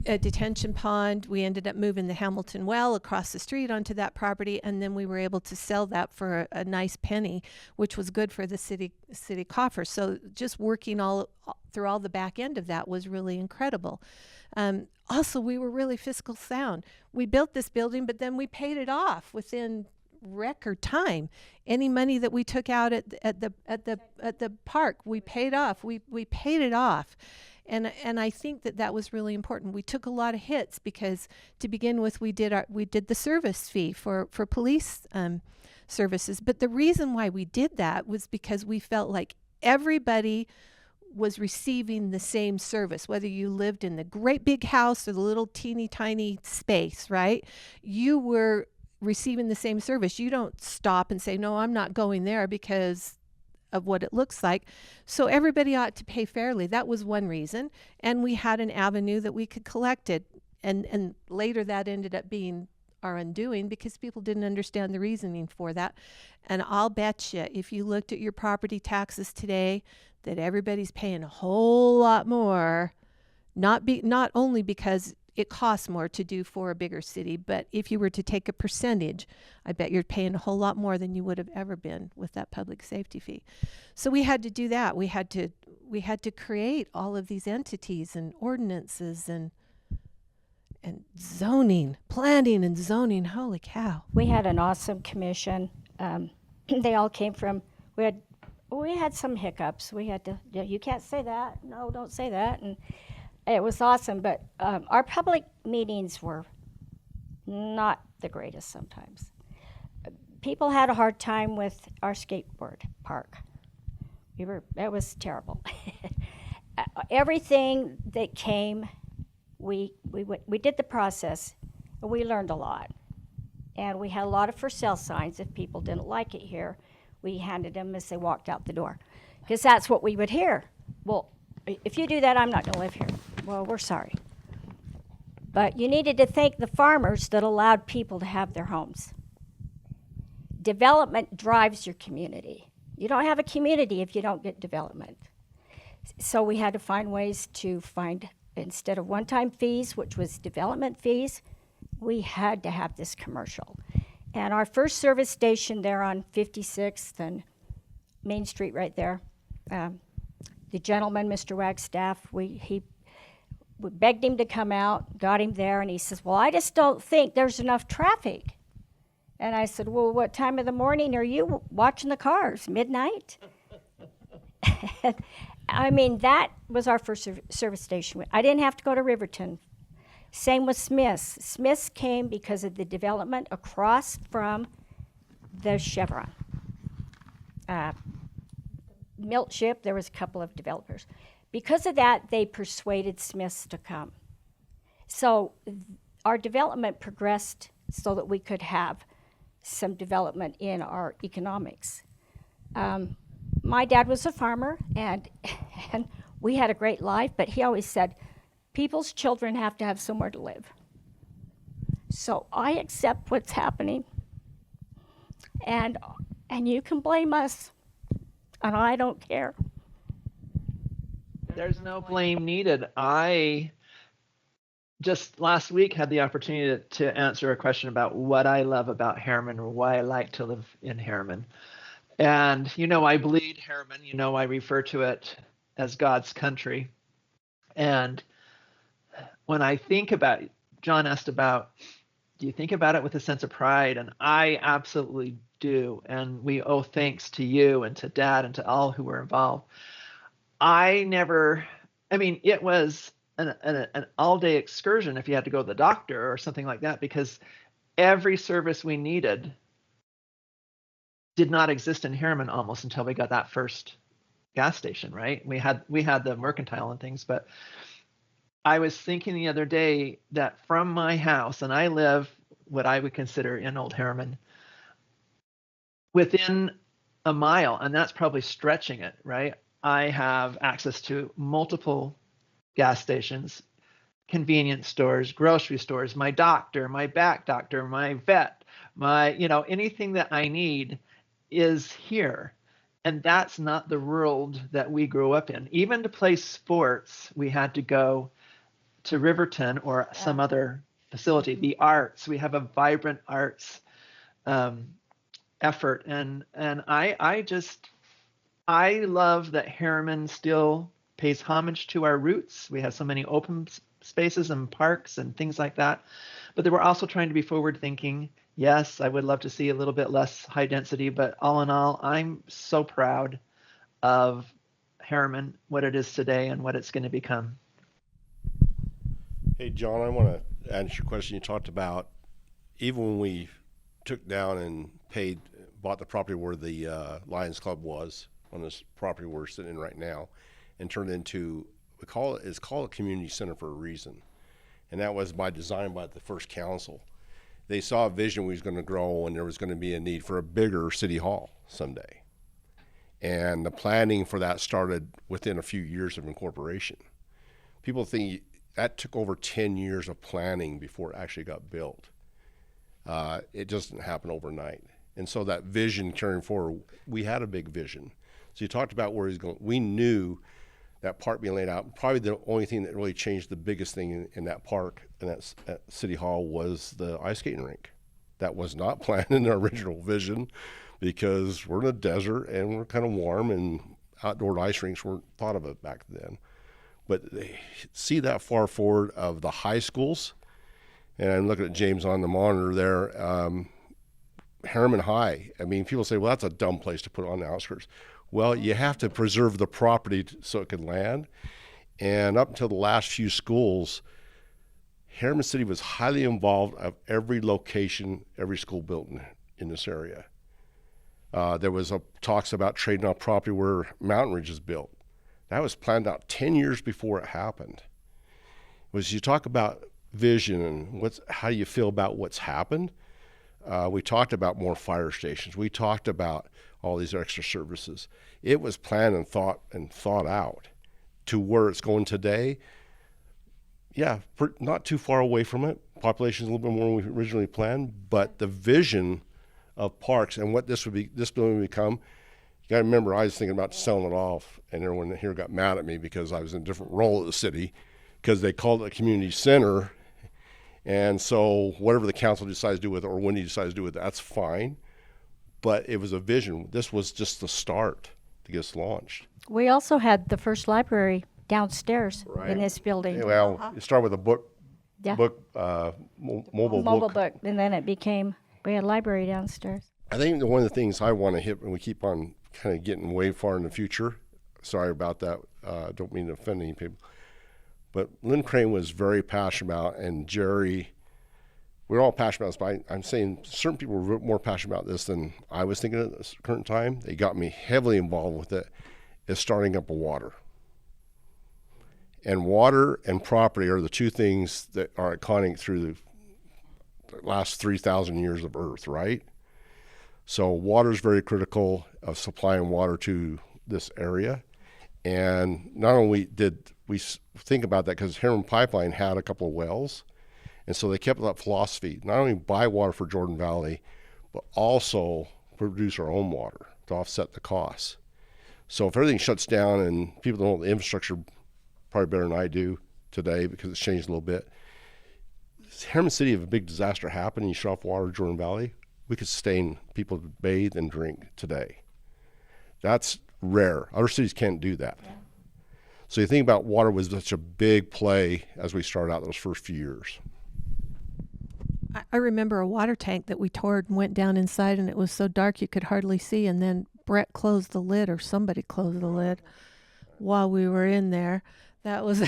A detention pond. We ended up moving the Hamilton well across the street onto that property, and then we were able to sell that for a nice penny, which was good for the city coffers. So just working all through all the back end of that was really incredible. Also, we were really fiscal sound. We built this building, but then we paid it off within record time. Any money that we took out at the park, we paid off. We paid it off. And I think that was really important. We took a lot of hits because, to begin with, we did the service fee for police services. But the reason why we did that was because we felt like everybody was receiving the same service, whether you lived in the great big house or the little teeny tiny space, right? You were receiving the same service. You don't stop and say, no, I'm not going there because of what it looks like. So everybody ought to pay fairly. That was one reason. And we had an avenue that we could collect it. And later that ended up being our undoing because people didn't understand the reasoning for that. And I'll bet you, if you looked at your property taxes today, that everybody's paying a whole lot more, not only because it costs more to do for a bigger city, but if you were to take a percentage, I bet you're paying a whole lot more than you would have ever been with that public safety fee. So we had to do that. We had to create all of these entities and ordinances and zoning, planning and zoning. Holy cow. We had an awesome commission. They all came from, we had some hiccups. We had to, you can't say that. No, don't say that. And it was awesome, but our public meetings were not the greatest sometimes. People had a hard time with our skateboard park. It was terrible. Everything that came, we did the process, and we learned a lot. And we had a lot of for sale signs. If people didn't like it here, we handed them as they walked out the door, because that's what we would hear. Well, if you do that, I'm not going to live here. Well, we're sorry. But you needed to thank the farmers that allowed people to have their homes. Development drives your community. You don't have a community if you don't get development. So we had to find ways to find, instead of one-time fees, which was development fees, we had to have this commercial. And our first service station there on 56th and Main Street right there, the gentleman, Mr. Wagstaff, we begged him to come out, got him there, and he says, well, I just don't think there's enough traffic. And I said, well, what time of the morning are you watching the cars? Midnight? I mean, that was our first service station. I didn't have to go to Riverton. Same with Smith's. Smith's came because of the development across from the Chevron. Milt Ship, there was a couple of developers. Because of that, they persuaded Smith's to come. So our development progressed so that we could have some development in our economics. My dad was a farmer, and we had a great life, but he always said, people's children have to have somewhere to live. So I accept what's happening, and you can blame us, and I don't care. There's no blame needed. I just last week had the opportunity to answer a question about what I love about Herriman or why I like to live in Herriman. And, I bleed Herriman, I refer to it as God's country. And when I think about it, John asked about, do you think about it with a sense of pride? And I absolutely do. And we owe thanks to you and to Dad and to all who were involved. It was an all-day excursion if you had to go to the doctor or something like that, because every service we needed did not exist in Herriman almost until we got that first gas station, right? We had the mercantile and things, but I was thinking the other day that from my house, and I live what I would consider in Old Herriman, within a mile, and that's probably stretching it, right? I have access to multiple gas stations, convenience stores, grocery stores, my doctor, my back doctor, my vet, anything that I need is here. And that's not the world that we grew up in. Even to play sports, we had to go to Riverton or some other facility. The arts, we have a vibrant arts effort. And I love that Herriman still pays homage to our roots. We have so many open spaces and parks and things like that. But they were also trying to be forward thinking. Yes, I would love to see a little bit less high density, but all in all, I'm so proud of Herriman, what it is today and what it's going to become. Hey, John, I want to answer your question. You talked about even when we took down and bought the property where the Lions Club was, on this property we're sitting in right now, and turned it into, it's called a community center for a reason. And that was by design by the first council. They saw a vision we was going to grow, and there was going to be a need for a bigger city hall someday. And the planning for that started within a few years of incorporation. People think that took over 10 years of planning before it actually got built. It doesn't happen overnight. And so that vision carrying forward, we had a big vision. So you talked about where he's going. We knew that park being laid out. Probably the only thing that really changed, the biggest thing in that park and at City Hall, was the ice skating rink. That was not planned in the original vision, because we're in a desert and we're kind of warm, and outdoor ice rinks weren't thought of it back then. But they see that far forward of the high schools, and I'm looking at James on the monitor there. Herriman High. I mean, people say, well, that's a dumb place to put on the outskirts. Well, you have to preserve the property so it can land. And up until the last few schools, Herriman City was highly involved of every location, every school built in this area. There was talks about trading off property where Mountain Ridge is built. That was planned out 10 years before it happened. You talk about vision and how you feel about what's happened. We talked about more fire stations. We talked about all these extra services. It was planned and thought out to where it's going today. Yeah, not too far away from it. Population's a little bit more than we originally planned, but the vision of parks and what this building would become. You got to remember, I was thinking about selling it off, and everyone here got mad at me because I was in a different role at the city, because they called it a community center. And so whatever the council decides to do with it, or when he decides to do with it, that's fine. But it was a vision. This was just the start to get us launched. We also had the first library downstairs in this building. Yeah, well, it started with a book, mobile book. And then we had a library downstairs. I think one of the things I want to hit, and we keep on kind of getting way far in the future, sorry about that. Don't mean to offend any people. But Lynn Crane was very passionate about, and Jerry, we're all passionate about this, but I'm saying certain people were more passionate about this than I was thinking at this current time. They got me heavily involved with it, is starting up a water. And water and property are the two things that are iconic through the last 3,000 years of Earth, right? So water is very critical of supplying water to this area. And not only did we think about that, because Herriman Pipeline had a couple of wells, and so they kept that philosophy, not only buy water for Jordan Valley, but also produce our own water to offset the costs. So if everything shuts down, and people don't know the infrastructure probably better than I do today because it's changed a little bit. Herriman City, if a big disaster happened and you shut off water in Jordan Valley, we could sustain people to bathe and drink today. That's rare. Other cities can't do that. Yeah. So you think about water was such a big play as we started out those first few years. I remember a water tank that we toured and went down inside, and it was so dark you could hardly see, and then Brett closed the lid, or somebody closed the lid while we were in there. That was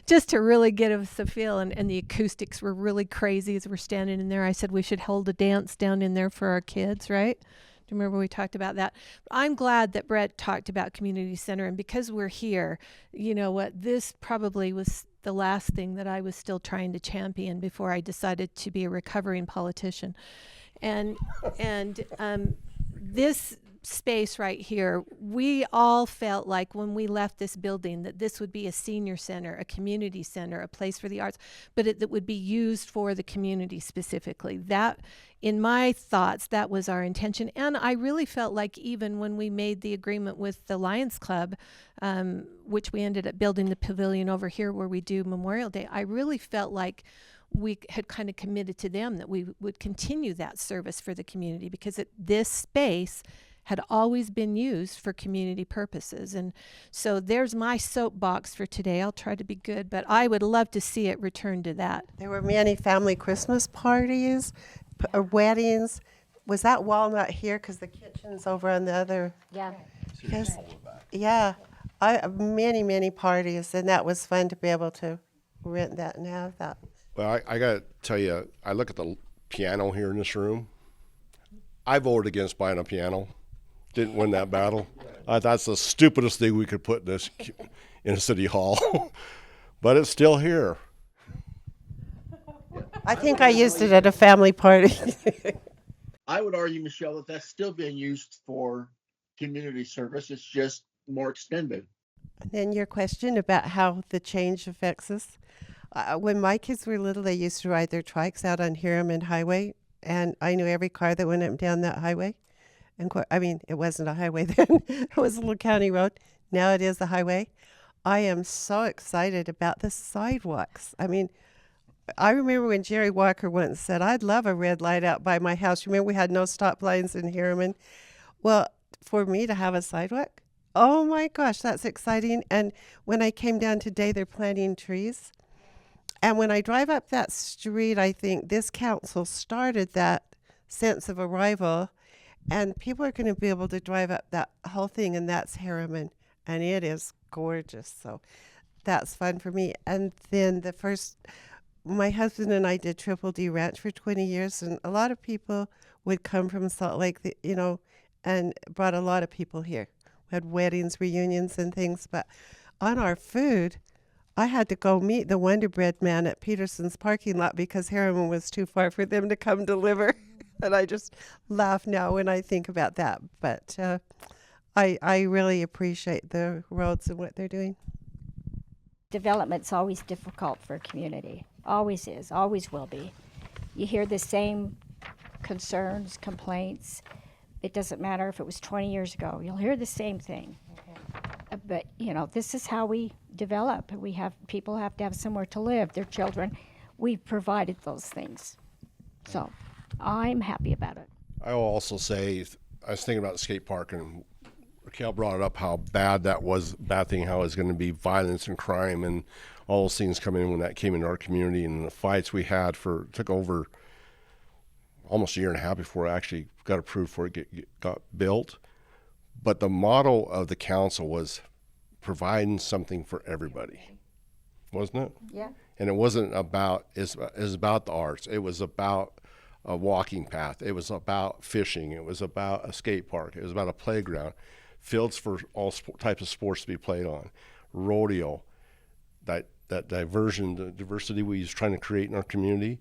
just to really get us a feel, and the acoustics were really crazy as we're standing in there. I said we should hold a dance down in there for our kids, right? Do you remember we talked about that? I'm glad that Brett talked about community center, and because we're here, you know what, this probably was the last thing that I was still trying to champion before I decided to be a recovering politician. And this space right here, we all felt like when we left this building that this would be a senior center, a community center, a place for the arts, but that would be used for the community specifically. That, in my thoughts, that was our intention. And I really felt like even when we made the agreement with the Lions Club, which we ended up building the pavilion over here where we do Memorial Day, I really felt like we had kind of committed to them that we would continue that service for the community, because this space had always been used for community purposes. And so there's my soapbox for today. I'll try to be good, but I would love to see it return to that. There were many family Christmas parties, weddings. Was that Walnut here? Because the kitchen's over on the other. Yeah. Yeah. Many parties, and that was fun to be able to rent that and have that. Well, I got to tell you, I look at the piano here in this room. I voted against buying a piano. Didn't win that battle. That's the stupidest thing we could put in a city hall. But it's still here. I think I used it at a family party. I would argue, Michelle, that that's still being used for community service. It's just more extended. And then your question about how the change affects us. When my kids were little, they used to ride their trikes out on Herriman Highway, and I knew every car that went up and down that highway. And I mean, it wasn't a highway then. It was a little county road. Now it is a highway. I am so excited about the sidewalks. I mean, I remember when Jerry Walker once said, I'd love a red light out by my house. Remember we had no stop lines in Herriman? Well, for me to have a sidewalk, oh my gosh, that's exciting. And when I came down today, they're planting trees. And when I drive up that street, I think this council started that sense of arrival, and people are going to be able to drive up that whole thing, and that's Herriman, and it is gorgeous. So that's fun for me. And then my husband and I did Triple D Ranch for 20 years, and a lot of people would come from Salt Lake, and brought a lot of people here. We had weddings, reunions, and things. But on our food, I had to go meet the Wonder Bread man at Peterson's parking lot because Herriman was too far for them to come deliver. And I just laugh now when I think about that. But I really appreciate the roads and what they're doing. Development's always difficult for a community. Always is, always will be. You hear the same concerns, complaints. It doesn't matter if it was 20 years ago. You'll hear the same thing. But, this is how we develop. People have to have somewhere to live, their children. We've provided those things. So I'm happy about it. I will also say, I was thinking about the skate park, and Raquel brought it up how bad that was, bad thing, how it's going to be violence and crime and all those things coming in when that came into our community, and the fights we had took over almost a year and a half before it actually got approved for it got built. But the motto of the council was providing something for everybody, wasn't it? Yeah. And it wasn't about, it was about the arts. It was about a walking path. It was about fishing. It was about a skate park. It was about a playground, fields for all types of sports to be played on, rodeo, that diversion, the diversity we was trying to create in our community,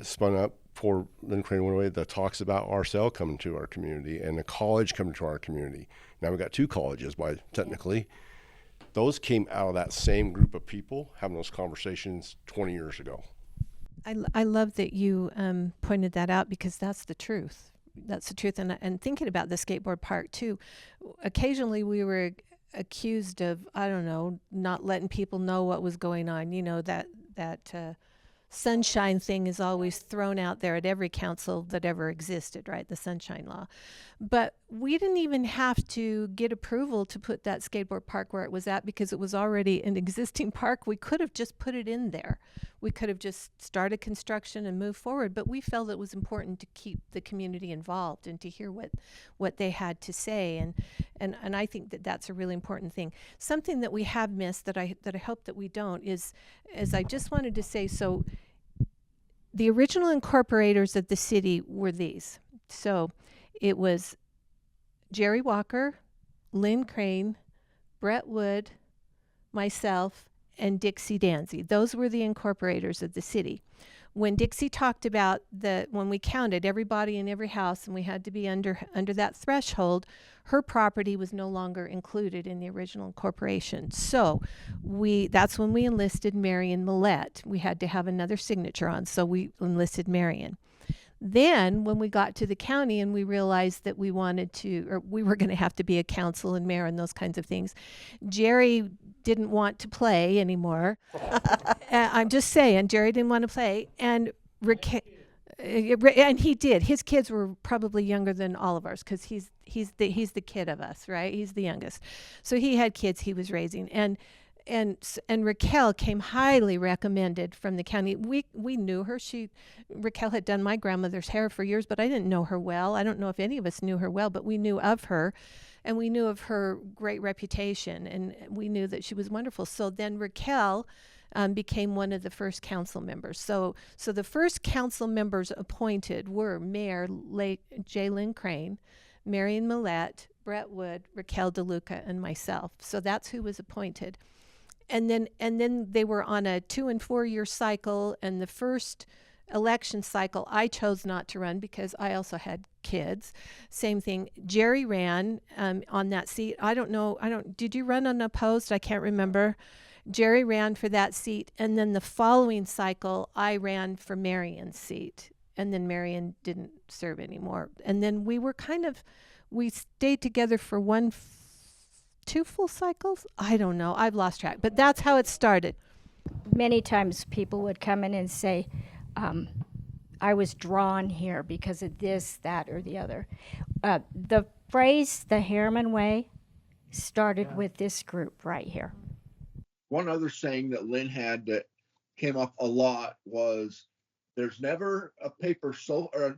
spun up for Lynn Crane went away, that talks about RSL coming to our community and the college coming to our community. Now we've got 2 colleges, by technically. Those came out of that same group of people having those conversations 20 years ago. I love that you pointed that out, because that's the truth. That's the truth. And thinking about the skateboard park too, occasionally we were accused of, I don't know, not letting people know what was going on. You know, that sunshine thing is always thrown out there at every council that ever existed, right? The sunshine law. But we didn't even have to get approval to put that skateboard park where it was at, because it was already an existing park. We could have just put it in there. We could have just started construction and moved forward, but we felt it was important to keep the community involved and to hear what they had to say. And I think that that's a really important thing. Something that we have missed that I hope that we don't is I just wanted to say, so the original incorporators of the city were these. So it was Jerry Walker, Lynn Crane, Brett Wood, myself, and Dixie Dansie. Those were the incorporators of the city. When Dixie talked about when we counted everybody in every house and we had to be under that threshold, her property was no longer included in the original incorporation. So that's when we enlisted Marion Millette. We had to have another signature on, so we enlisted Marion. Then when we got to the county and we realized that we were going to have to be a council and mayor and those kinds of things, Jerry didn't want to play anymore. I'm just saying, Jerry didn't want to play, and and he did. His kids were probably younger than all of ours, because he's the kid of us, right? He's the youngest, so he had kids he was raising, and Raquel came highly recommended from the county. We knew her. Raquel had done my grandmother's hair for years, but I didn't know her well. I don't know if any of us knew her well, but we knew of her, and we knew of her great reputation, and we knew that she was wonderful. So then Raquel became one of the first council members. So the first council members appointed were Mayor Lynn Crane, Marion Millette, Brett Wood, Raquel DeLuca, and myself. So that's who was appointed. And then they were on a 2 and 4 year cycle, and the first election cycle I chose not to run because I also had kids. Same thing. Jerry ran on that seat. Did you run unopposed? I can't remember. Jerry ran for that seat, and then the following cycle I ran for Marion's seat, and then Marion didn't serve anymore. And then we stayed together for 2 full cycles? I don't know. I've lost track. But that's how it started. Many times people would come in and say, I was drawn here because of this, that, or the other. The phrase, the Herriman way, started with this group right here. One other saying that Lynn had that came up a lot was, there's never a paper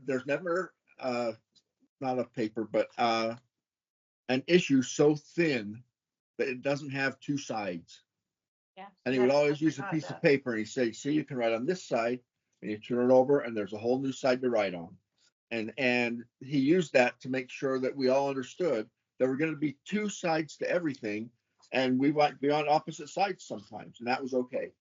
there's never, not a paper, but an issue so thin that it doesn't have 2 sides. Yeah. And he would always use a piece of paper, and he'd say, see, you can write on this side, and you turn it over and there's a whole new side to write on. And he used that to make sure that we all understood there were going to be 2 sides to everything, and we might be on opposite sides sometimes, and that was okay.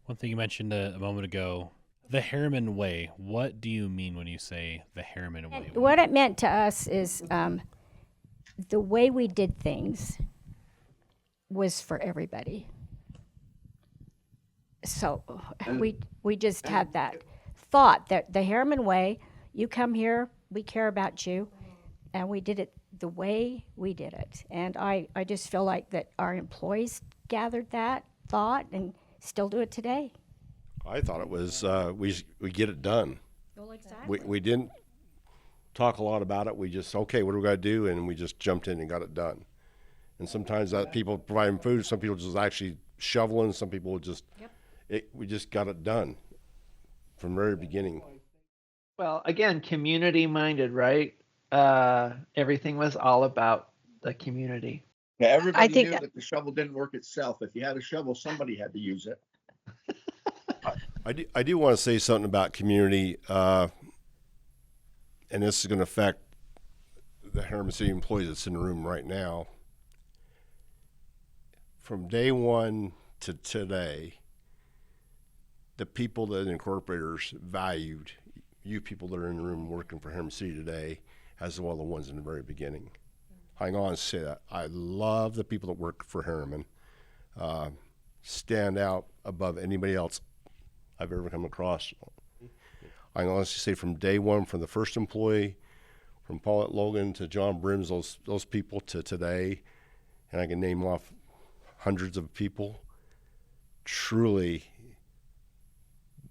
One thing you mentioned a moment ago, the Herriman way. What do you mean when you say the Herriman way? What it meant to us is the way we did things was for everybody. So we just had that thought that the Herriman way, you come here, we care about you, and we did it the way we did it. And I just feel like that our employees gathered that thought and still do it today. I thought it was we get it done. Well, exactly. We didn't talk a lot about it. We just, okay, what do we got to do? And we just jumped in and got it done. And sometimes that people providing food, some people just actually shoveling, some people just, we just got it done from the very beginning. Well, again, community minded, right? Everything was all about the community. Yeah, everybody think- knew that the shovel didn't work itself. If you had a shovel, somebody had to use it. I do want to say something about community, and this is going to affect the Herriman City employees that's in the room right now. From day one to today, the people that incorporators valued, you people that are in the room working for Herriman City today, as well as the ones in the very beginning. I can honestly say that. I love the people that work for Herriman. Stand out above anybody else I've ever come across. I can honestly say from day one, from the first employee, from Paulette Logan to John Brims, those people to today, and I can name off hundreds of people, truly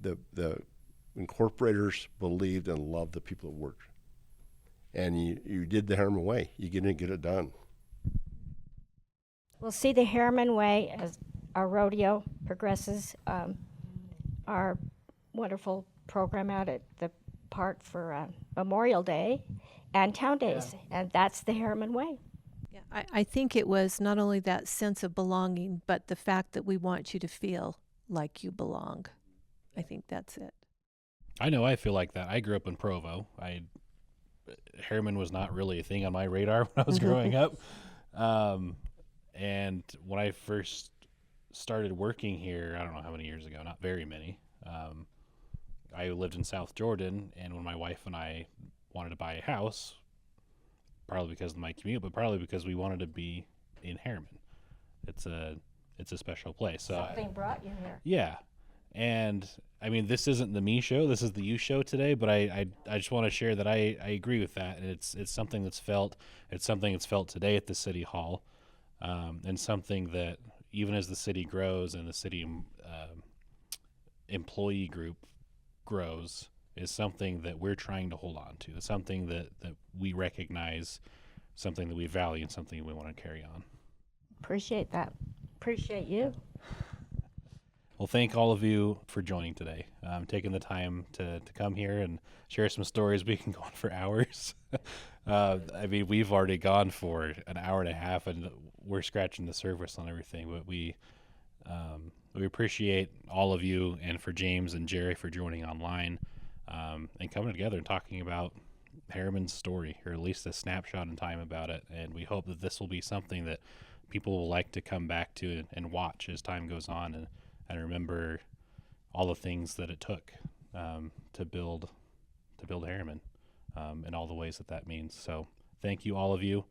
the incorporators believed and loved the people that worked. And you did the Herriman way. You get it done. We'll see the Herriman way as our rodeo progresses. Our wonderful program out at the park for Memorial Day and Town Days, and that's the Herriman way. Yeah, I think it was not only that sense of belonging, but the fact that we want you to feel like you belong. I think that's it. I know I feel like that. I grew up in Provo. Herriman was not really a thing on my radar when I was growing up. And when I first started working here, I don't know how many years ago, not very many. I lived in South Jordan, and when my wife and I wanted to buy a house, probably because of my commute, but probably because we wanted to be in Herriman. It's a special place. So Something brought you here. yeah. And I mean, this isn't the me show, this is the you show today, but I just want to share that I agree with that. And it's something that's felt, today at the City Hall, and something that even as the city grows and the city employee group grows, is something that we're trying to hold on to. It's something that we recognize, something that we value, and something we want to carry on. Appreciate that. Appreciate you. Well, thank all of you for joining today, taking the time to come here and share some stories. We can go on for hours. I mean, we've already gone for an hour and a half, and we're scratching the surface on everything. But we appreciate all of you, and for James and Jerry for joining online, and coming together and talking about Herriman's story, or at least a snapshot in time about it. And we hope that this will be something that people will like to come back to and watch as time goes on, and remember all the things that it took to build Herriman, and all the ways that means. So thank you, all of you.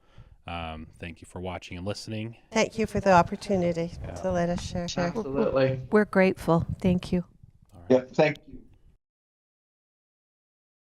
Thank you for watching and listening. Thank you for the opportunity to let us share. Absolutely. We're grateful. Thank you. All right. Yep, thank you.